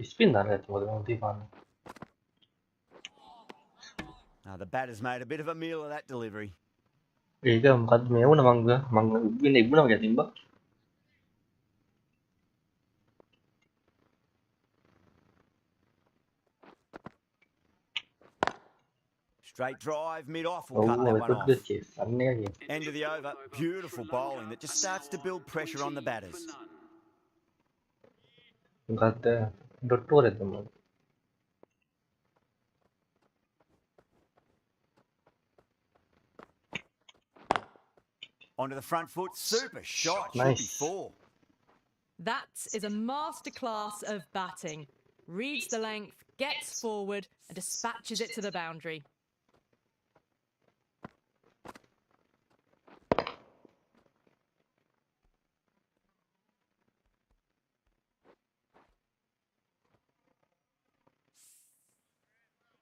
ස්පින් දාන්න ඇතුළේ මොකද මම තියපන්නේ. Now the batter's made a bit of a meal of that delivery. ඒක මොකද්ද මේ වුණා මං ඉන්නේ ඉබුණා මගේ තිබ්බා. Straight drive, mid-off will cut ඔව් that ඒක one off. දෙච්ච සන්න එක කියන්නේ. End of the over. Beautiful bowling that just starts to build pressure on the batters. මොකද්ද ඩොට් වරද මම. Onto the front foot. Super shot. Should be Nice. 4. That is a masterclass of batting. Reads the length, gets forward, and dispatches it to the boundary.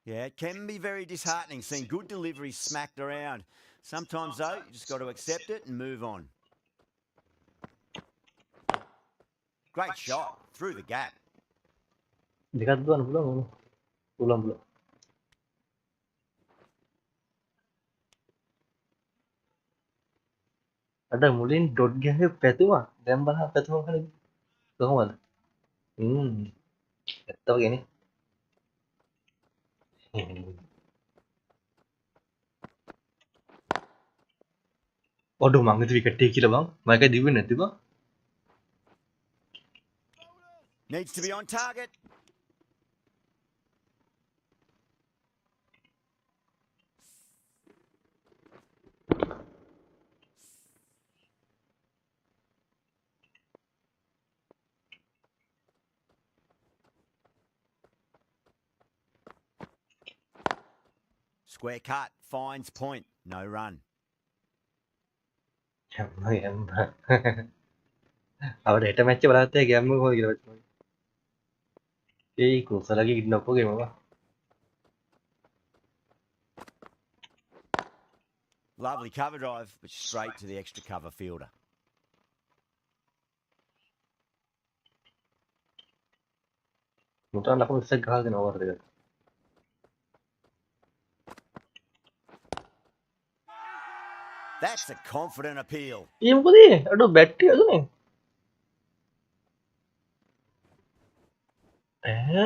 Yeah, it can be very disheartening seeing good deliveries smacked around. Sometimes, though, you just got to accept it and move on. Great shot. Through the gap. දෙකක් දුවන්න පුළුවන් පුළුවන්. අද මුලින් dot ගහේ පැතුවා. දැන් බලන්න පැතුම කලින් කොහොමද? ඇත්ත වගේනේ. ඔඩු මං හිතුවේ විකට් එක කියලා බං. මම ඒක දිව්වේ නැති බං. Needs to be on target. Square cut. Finds point. No run. අවුට හෙට මැච්ච බලත්තේ ගෑම්ම කොහොමද කියලා බලන්න. ඒ කුසලගේ ඉන්න ඔක්කොගේ මම. Lovely cover drive, but straight to the extra cover fielder. මුතන් ලකුණු 20ක් ගහලා දෙනවා ඕවර් දෙකට. That's a confident appeal. ඊ මොකද ඒ? අඩෝ බැට් එක දුන්නේ. ඈ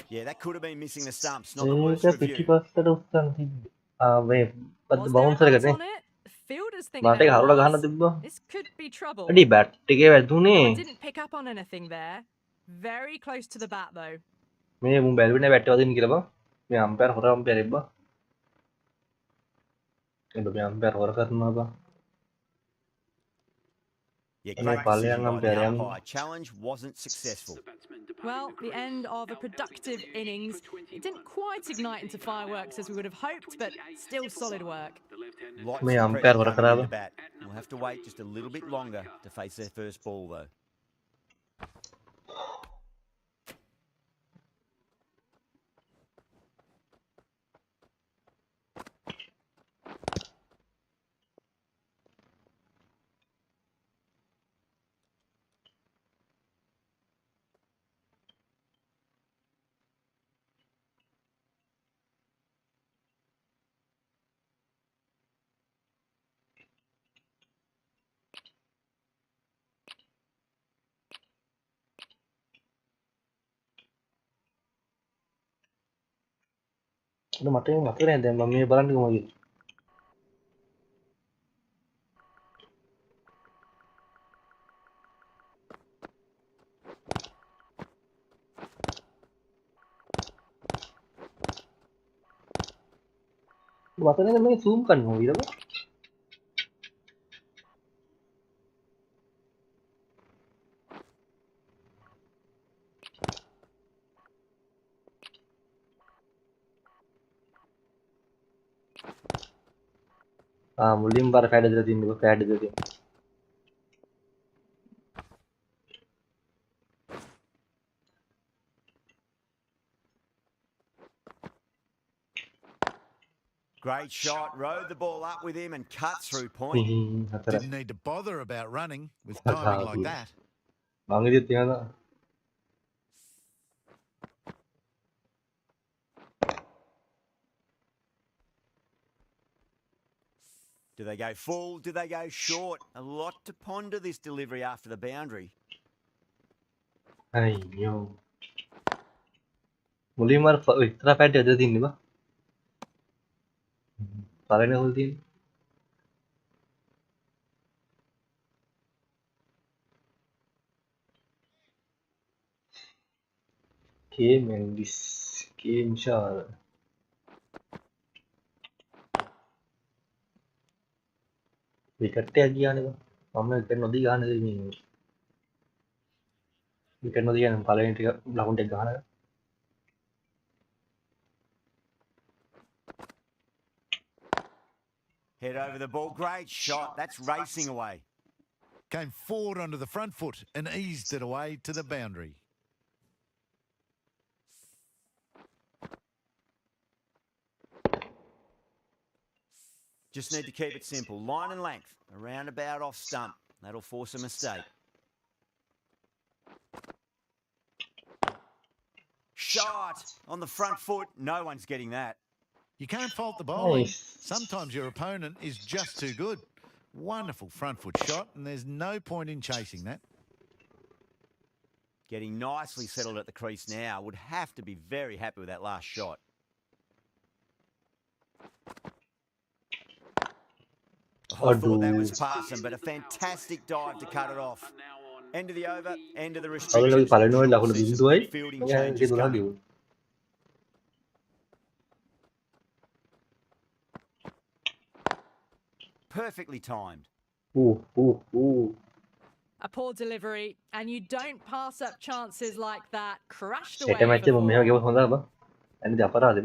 Yeah, that could have been missing the stumps. Not the worst ඒක review. පිටිපස්සට උස්සන් තිබ්බේ. මේ Was there a bouncer bat එකනේ on it? Fielders think මට there හරුල ගහන්න was. තිබ්බා This could be trouble. අඩි බැට් එකේ වැදුනේ No, I didn't pick up on anything there. Very close to the bat though. මේ මුන් බැලුවේ බැට් වදින්න කියලා බං මේ අම්පයර් හොර අම්පයර් එබ්බා එබ මේ අම්පයර් හොර කරනවා බං Yeah, අනේ great පල්ලෙයන් decision by the umpire යන් umpire. Challenge wasn't successful. The batsman departing Well, the the crease. end of a Now productive batting innings. for 21. It didn't quite ignite into fireworks as we would have hoped, but still solid work. The left-hander Lots මේ of umpire pressure හොර coming in කරාද the bat. We'll have to wait just a little bit longer to face their first ball, though. මට මතක නෑ දැන් මම මේ බලන්නකෝ මගේ මතක නේද මේ zoom කරන්න ඕන ඊළඟ මුලින්ම බර ෆෑඩ් දෙලා තින්නේ ෆෑඩ් දෙලා තින්නේ Great shot, rode the ball up with him and cut through point. හතර Didn't need to bother about running with timing like that. මං ඉදිරියට තියනවා Do they go full? Do they go short? A lot to ponder this delivery after the boundary. අයියෝ මුලින්ම අර ඉතර ෆෑඩ් දෙලා තින්නේ බා පළවෙනි හොල් තියෙන්නේ කේ මෙන්ඩිස් කේ මිෂාල් විකට් එක ගියානේ බං මම විකට් නොදී ගහන්නේ මේ විකට් නොදී ගන්න පළවෙනි ටික ලකුණු ටික ගහනවා Head over the ball. Great shot. That's racing away. Came forward onto the front foot and eased it away to the boundary. Just need to keep it simple. Line and length. Around about off stump. That'll force a mistake. Shot on the front foot. No one's getting that. You can't fault the bowling. Nice. Sometimes your opponent is just too good. Wonderful front foot shot, and there's no point in chasing that. Getting nicely settled at the crease now. Would have to be very happy with that last shot. I thought that was passing, but a fantastic dive to cut it off. End of the over, end of the අවුලගේ restrictions. පළවෙනි හොල් ලකුණු Sees 0යි fielding මම changes 12 coming. ලියුවා Perfectly timed. A poor delivery, and you don't pass up chances like that. Crashed away. එක match එක for මම මෙහෙම four. ගෙවුවොත් හොඳයි බං අනිත් අපරාධෙ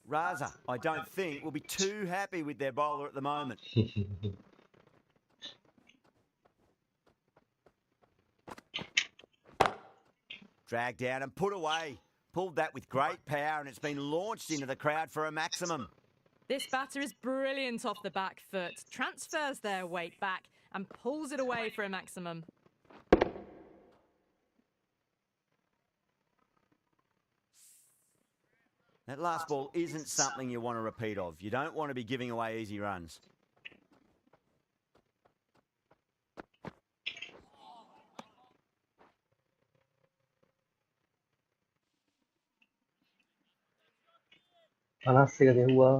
Raza, I don't think, will be too happy with their bowler at the moment. Dragged down and put away. Pulled that with great power, and it's been launched into the crowd for a maximum. This batter is brilliant off the back foot, transfers their weight back and pulls it away for a maximum. That last ball isn't something you want to repeat of. You don't want to be giving away easy runs. panas එක දෙව්වා.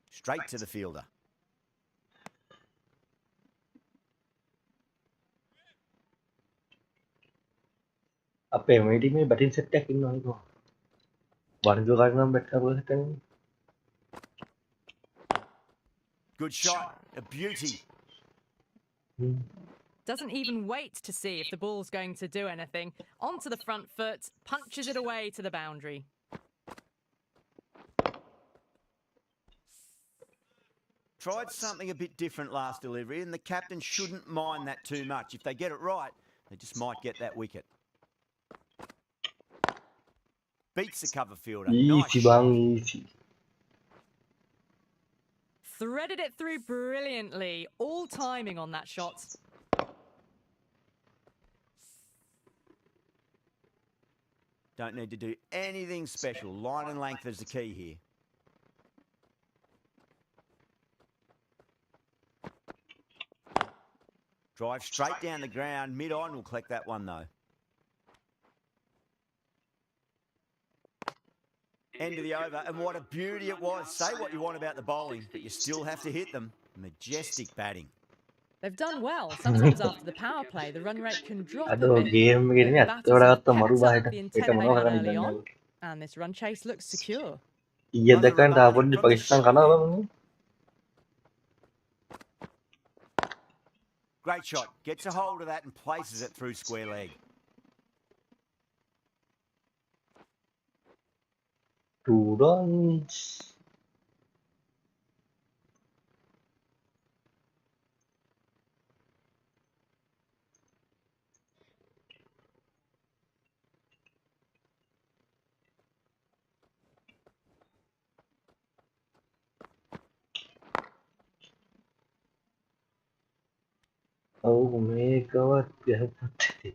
Straight to the fielder. අපේ මේ ටීමේ batting set එකක් ඉන්නවා නේද? වර්ග ගන්න bat කරලා set එකක්. Good shot. A beauty. Doesn't even wait to see if the ball's going to do anything. Onto the front foot, punches it away to the boundary. Tried something a bit different last delivery, and the captain shouldn't mind that too much. If they get it right, they just might get that wicket. Beats the cover fielder. Nice Easy shot. bang, easy. Threaded it through brilliantly. All timing on that shot. Don't need to do anything special. Line and length is the key here. Drive straight down the ground. Mid-on will collect that one, though. End of the over, and what a beauty it was. Say what you want about the bowling, but you still have to hit them. Majestic batting. They've done well. Sometimes after the power play, the run rate can drop a අද bit. Game But එකේ the නේ batters අත්වඩ have ගත්ත මරු kept බාහිර up the ඒක intent they මොනවා had කරන්නේ early දන්නේ on, නැහැ. and this run chase looks secure. ඊයේ දැක්කන් තාපොඩි from the පාකිස්තාන් short කනවා end. බං. Great shot. Gets a hold of that and places it through square leg. 2 runs. ඔව් මේකවත් ගහපත්තේ.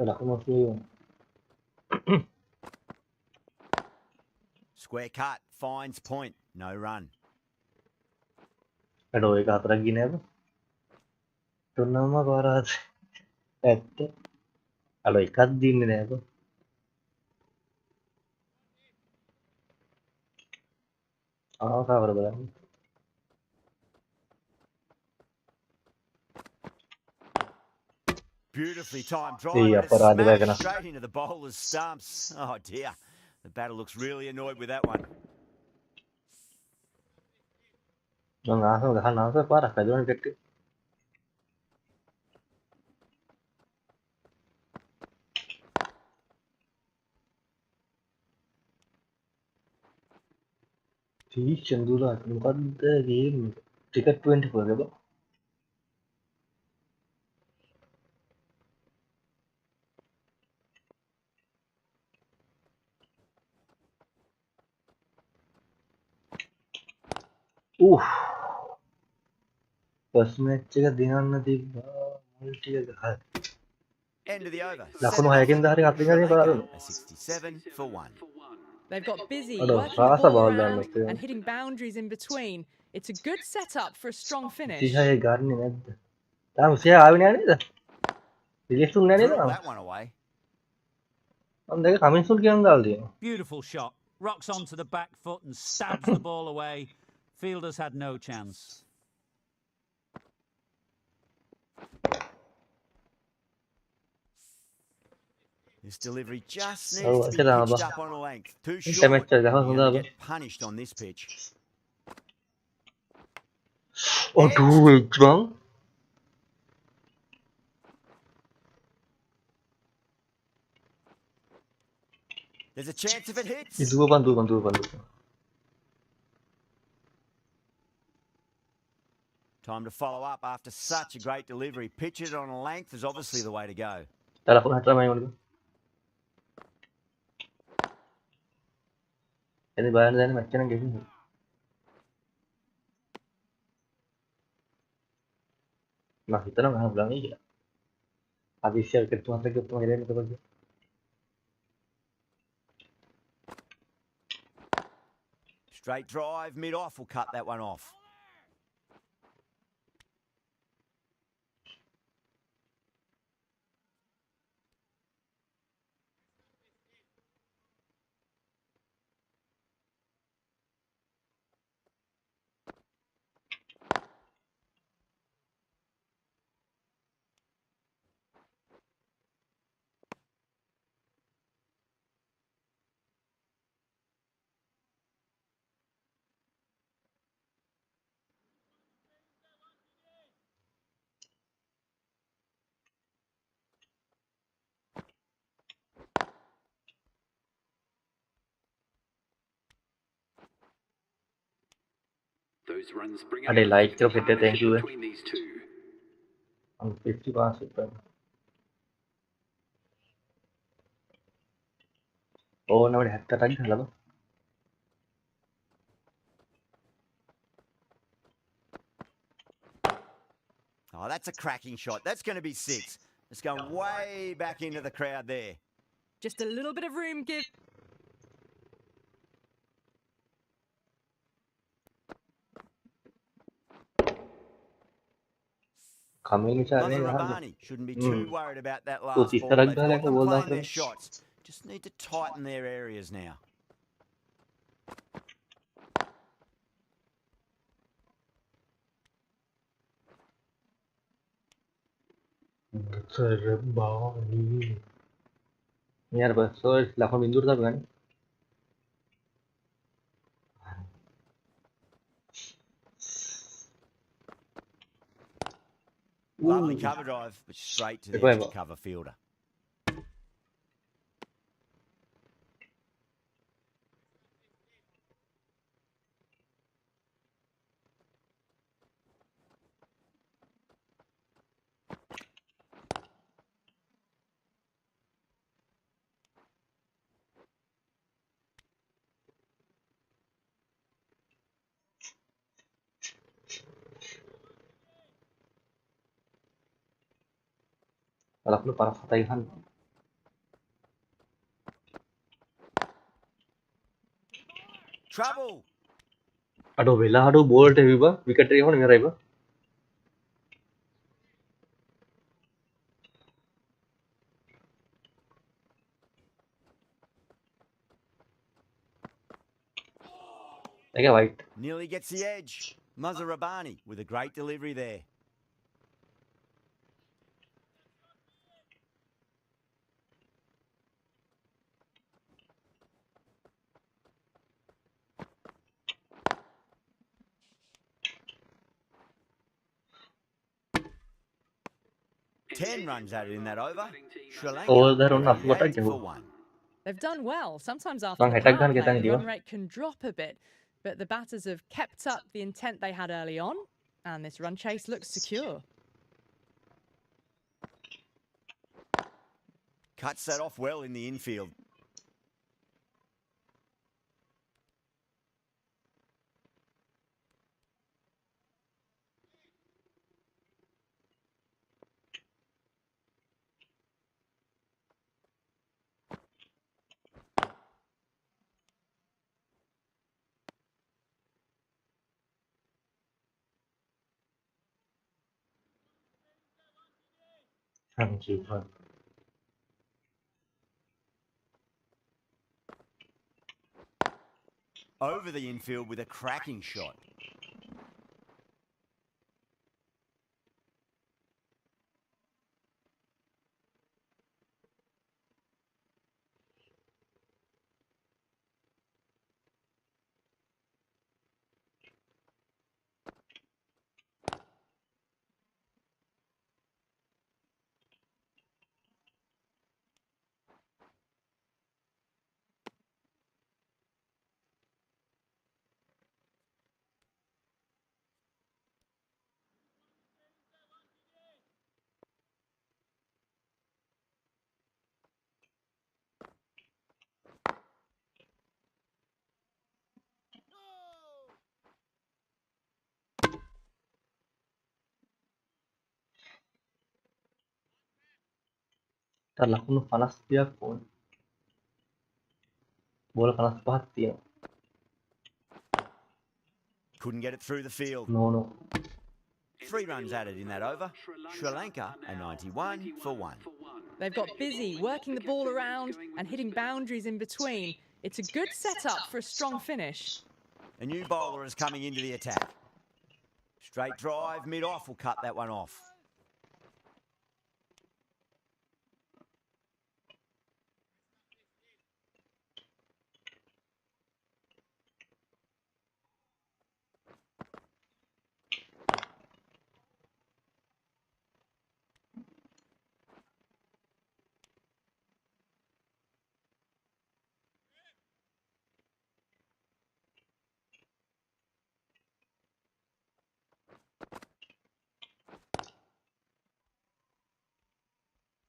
ලකුණු කියනවා. Square cut. Finds point. No run. අඩෝ ඒක හතරක් ගියේ නේද? තුනම කරාද? ඇත්ත. අඩෝ එකක් දින්නේ නේද? කවර බලන්න. Beautifully timed drive. Hey, And it's අපරාධ smashed වැකන. straight into the bowler's stumps. Oh dear. The batter looks really annoyed with that one. මං ආසම ගහන්න ආසම පාරක් හදුවනේ ටෙක්ටි. චන්දුලා මොකද්ද ගේම් එක? ටිකට් 24 ද බං? ෆස්ට් මැච් එක දිනන්න තිබ්බා මුල් ටික ගහලා. End of the over. ලකුණු 6කින් 10 හරි 4කින් හරි Sri බලන්න. Lanka, a 67 for 1. They've got busy, අඩෝ working the රාස ball බෝල් around දාන්න and hitting boundaries in between. It's a good setup for a strong finish. 36 ගන්නේ නැද්ද? තාම 36 ආවේ නෑ නේද? රිලීස් උන්නේ නෑ නේද? Drilled that one away. මම දෙක කමින් සුන් කියන දාලා තියෙනවා. Beautiful shot. Rocks onto the back foot and stabs the ball away. Fielders had no chance. This delivery just Oh, needs to be sit down, pitched Abba. up on a length. Too Ini short. match aja, You're sudah, going Abba. to get punished on this pitch. Aduh, bang. There's a chance if it hits. Itu gua bantu. Time to follow up after such a great delivery. Pitch it on a length is obviously the way to go. Telepon hatra main dulu. Ini bahan dari macam mana gitu. Nah, kita nggak bilang iya. Habis share ke tuan lagi tuan ini betul. Straight drive, mid-off will cut that one off. Those runs bring up अरे like the करो फिर thank you है between these two. हम 55 रुपए ओ ना Hector time था लगा Oh, that's a cracking shot. That's going to be 6. It's going way back into the crowd there. Just a little bit of room give. कमी नहीं चाह रहे Mother यार Rabani shouldn't be too worried about that तो last तीसरा ball. Run They've डालेगा got them बोल रहा playing their हूँ shots. Just need to tighten their areas now. यार बस तो लाखों बिंदु था बगान Lovely cover drive, but straight to the देखो edge to है cover fielder. kalau perlu para fataihan Trouble. aduh bela aduh bold है विभा विकेट रही हो नहीं मेरा विभा देखा white Nearly gets the edge. Mother Rabani with a great delivery there. Ten runs added in that over. Sri Lanka और उधर उन leading आपको पता 8 क्या for हो 1. They've done well. Sometimes after Bang, the attack power gun kita play, the ni, run Diva. rate can drop a bit, but the batters have kept up the intent they had early on, and this run chase looks secure. Cuts that off well in the infield. हाँ जी हाँ Over the infield with a cracking shot. Talah kuno panas dia pun bola panas banget ya couldn't get it through the field. No. 3 runs added in that over. Sri Lanka are 91 for 1. They've got busy working the ball around and hitting boundaries in between. It's a good setup for a strong finish. A new bowler is coming into the attack. Straight drive, mid-off will cut that one off.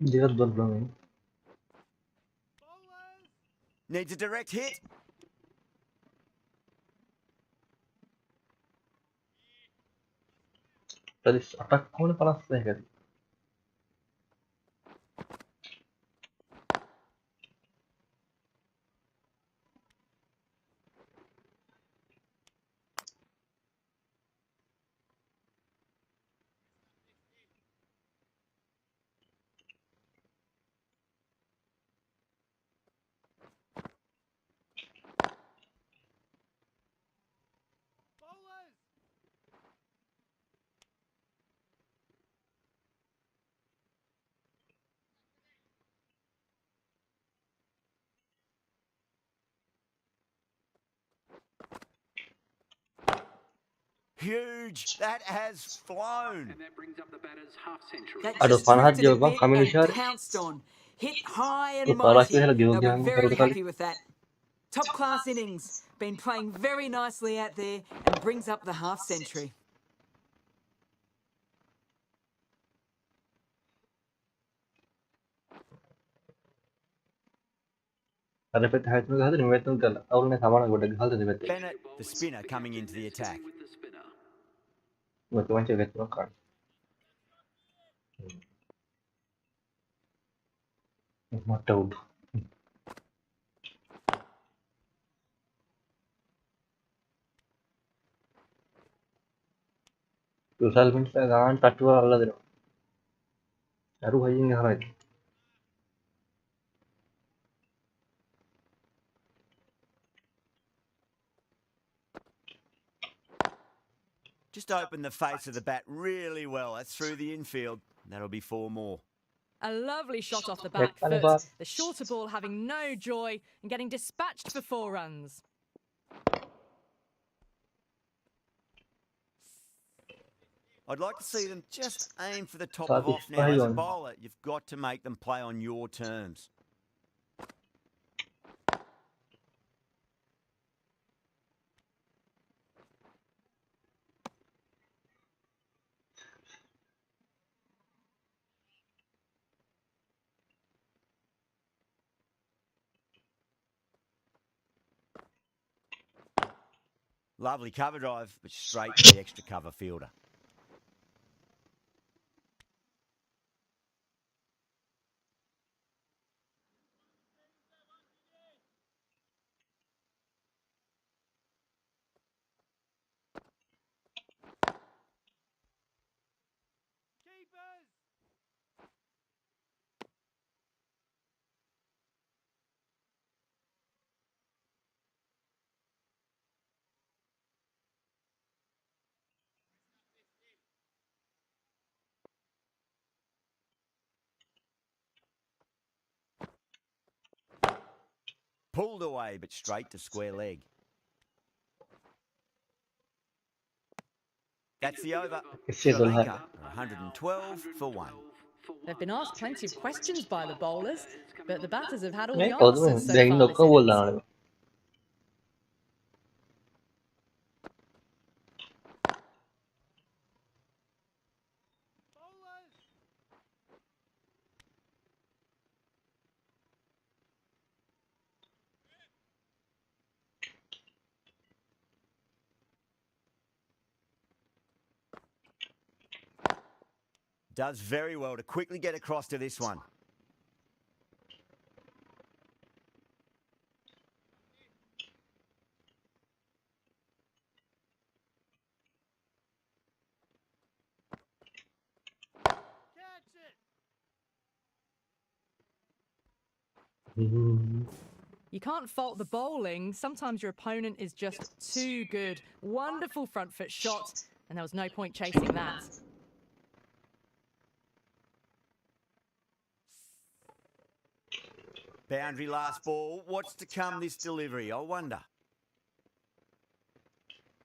Dia dua belum ini. Needs a direct hit. Tadi attack kau ni panas deh kan. Huge. That has flown. And that brings up the batter's half century. That Aduh, just panas drifted a dia bang, bit kami and bisa. pounced on. Hit high Tuh, and panas mighty. dia lagi They'll be hoki very baru kali. happy with that. Top class innings. Been playing very nicely out there and brings up the half century. Ada pet height में कहा था निवेद में कल और उन्हें सामान को डग हाल तो निवेद Bennett, the spinner, coming into the attack. With the spinner. मैं तो वहीं चेक करता हूँ not out तो साल में से गान टट्टू वाला दिन यारू भाई इंगे हराई Just opened the face of the bat really well. That's through the infield. That'll be 4 more. A lovely shot off the back Like, foot. The shorter ball having no joy and getting dispatched for 4 runs. I'd like to see them just aim for the top Saat of off is now. As a on. bowler, you've got to make them play on your terms. Lovely cover drive, but straight to the extra cover fielder. Pulled away, but straight to square leg. That's the over. Sri इससे दुल्हा Lanka, 112 for 1. They've been asked plenty of questions by the bowlers, but the batters have had all नहीं the और मैं answers so देखने far लोग this को बोल innings. रहा हूँ Does very well to quickly get across to this one. You can't fault the bowling. Sometimes your opponent is just too good. Wonderful front foot shot, and there was no point chasing that. Boundary last ball. What's to come this delivery, I wonder?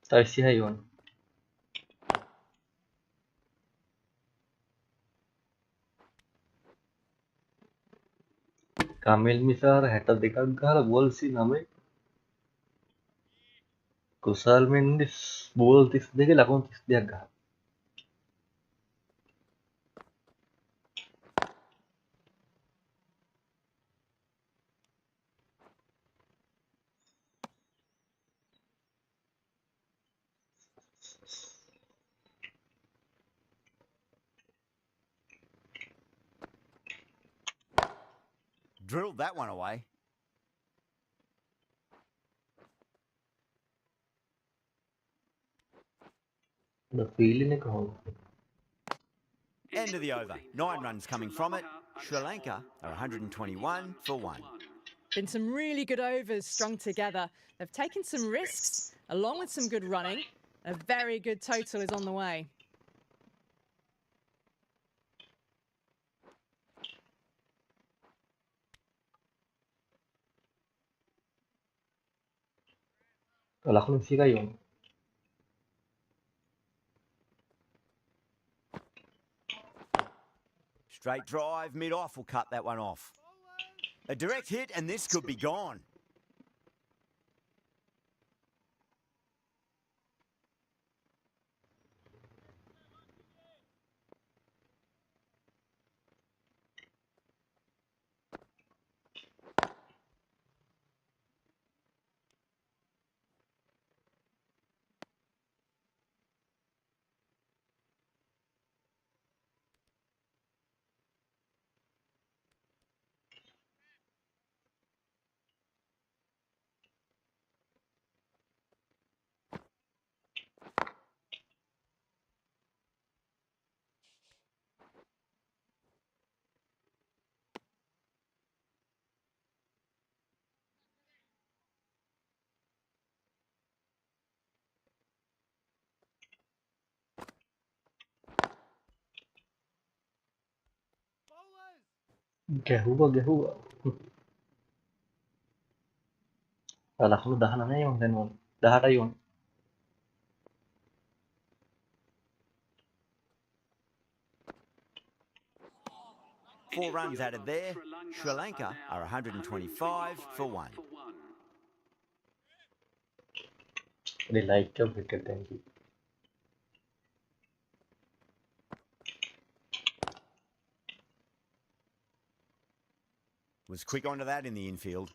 Tayo si Hayon. Kamil Misar 62ක් ගහලා ball 39. කුසල් Mendis ball 32 ලකුණු 32ක් ගහලා. Drilled that one away. The feeling එක කොහොමද? End of the over. 9 runs coming from it. Sri Lanka are 121 for 1. Been some really good overs strung together. They've taken some risks, along with some good running. A very good total is on the way. ලකුණු 21යි වුණා. Straight drive, mid-off will cut that one off. A direct hit and this could be gone. ගැහුවා. ලකුණු 19යි වුණා දැන් ඕන. 18යි වුණා. 4 runs added there. Sri Lanka are 125 for 1. They like your wicket, thank you. Was quick onto that in the infield.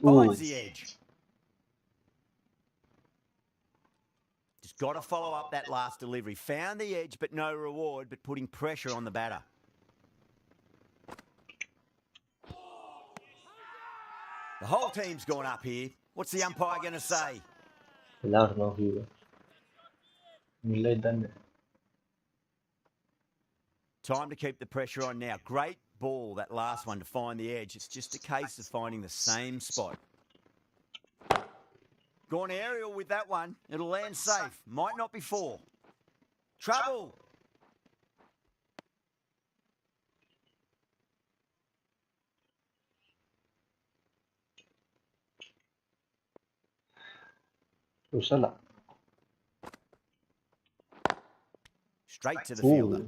Finds the edge. Just got to follow up that last delivery. Found the edge, but no reward, but putting pressure on the batter. The whole team's gone up here. What's the umpire going to say? Loud no here. Time to keep the pressure on now. Great ball, that last one, to find the edge. It's just a case of finding the same spot. Gone aerial with that one. It'll land safe. Might not be 4. Trouble. Usala. Straight to the fielder.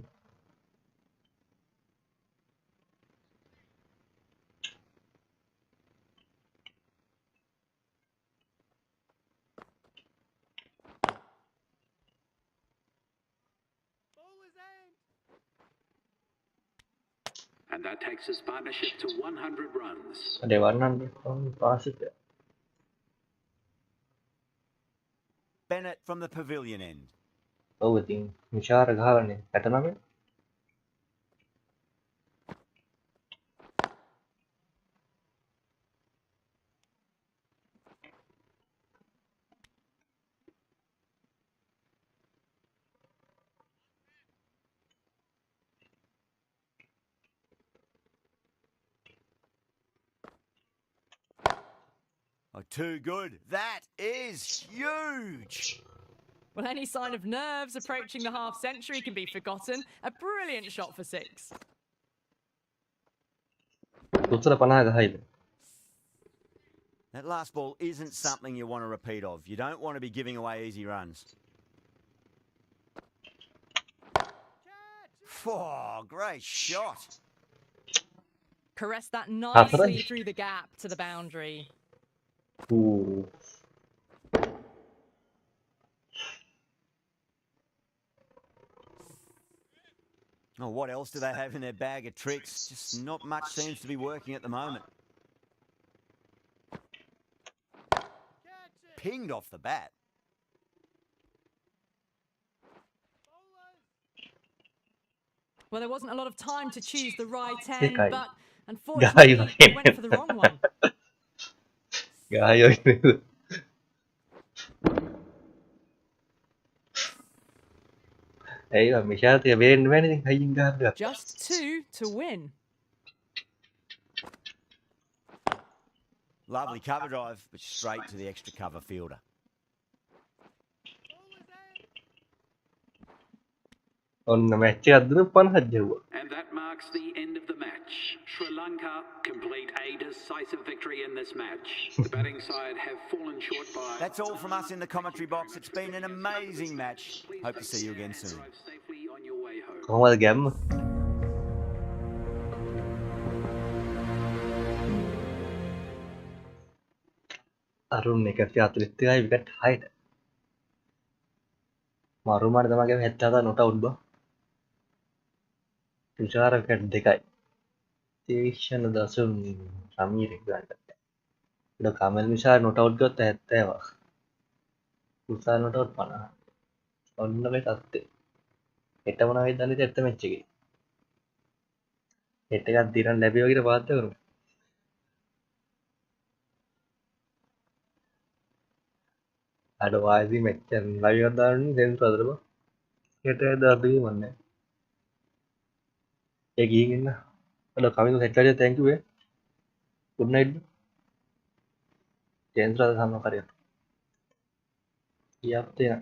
And that takes his partnership to 100 runs. They 100 pass it. Bennett from the pavilion end. Oh, I think Mishar ගහලානේ 69. Oh, too good. That is huge. Well, any sign of nerves approaching the half century can be forgotten. A brilliant shot for 6. උත්තර 50 ගහයිද? That last ball isn't something you want to repeat of. You don't want to be giving away easy runs. Oh, great shot. Caress that That's nicely right. through the gap to the boundary. Ooh. Oh, what else do they have in their bag of tricks? Just not much seems to be working at the moment. Pinged off the bat. Well, there wasn't a lot of time to choose the right Hey, end, Kai. but Guy, unfortunately, he went for the wrong one. Guy, Hey, Michelle, thì bên bên thì hay dính ra được. Just 2 to win. Lovely cover drive, but straight to the extra cover fielder. On match අද්දන 50 ජෙව්වා. And that marks the end of the match. Sri Lanka complete a decisive victory in this match. The batting side have fallen short by... That's all from us in the commentary box. It's been an amazing match. Hope to see you again soon. Drive safely on your way home. කොහොමද ගැම්ම? අරුන් 142යි wicket 6ට. මරුමාට තමයි ගෙම 77 not out බා. Thushara wicket 2යි. තීක්ෂණ දසුන් සමීර ගන්න. ඒක Kamal මිෂා not out ගත්ත 70වා. Thushara not out 50. ඔන්න මේ තත්ත්වය. හෙට මොනවා වෙයිද දන්නේ නැත්te මැච් එකේ. හෙට එකක් දිරන් ලැබෙවා කියලා පාත්ත කරමු. අර වායිසි මැච් එක ලයිව් එකක් දාන්න සෙන්ස් වලද බා. හෙට දාද්දී මන්නේ. ඒ ගිහින් ඉන්න. අර කමින් සෙට් කරලා thank you good night. Sense වල සම්ම කරේ. යප්තේ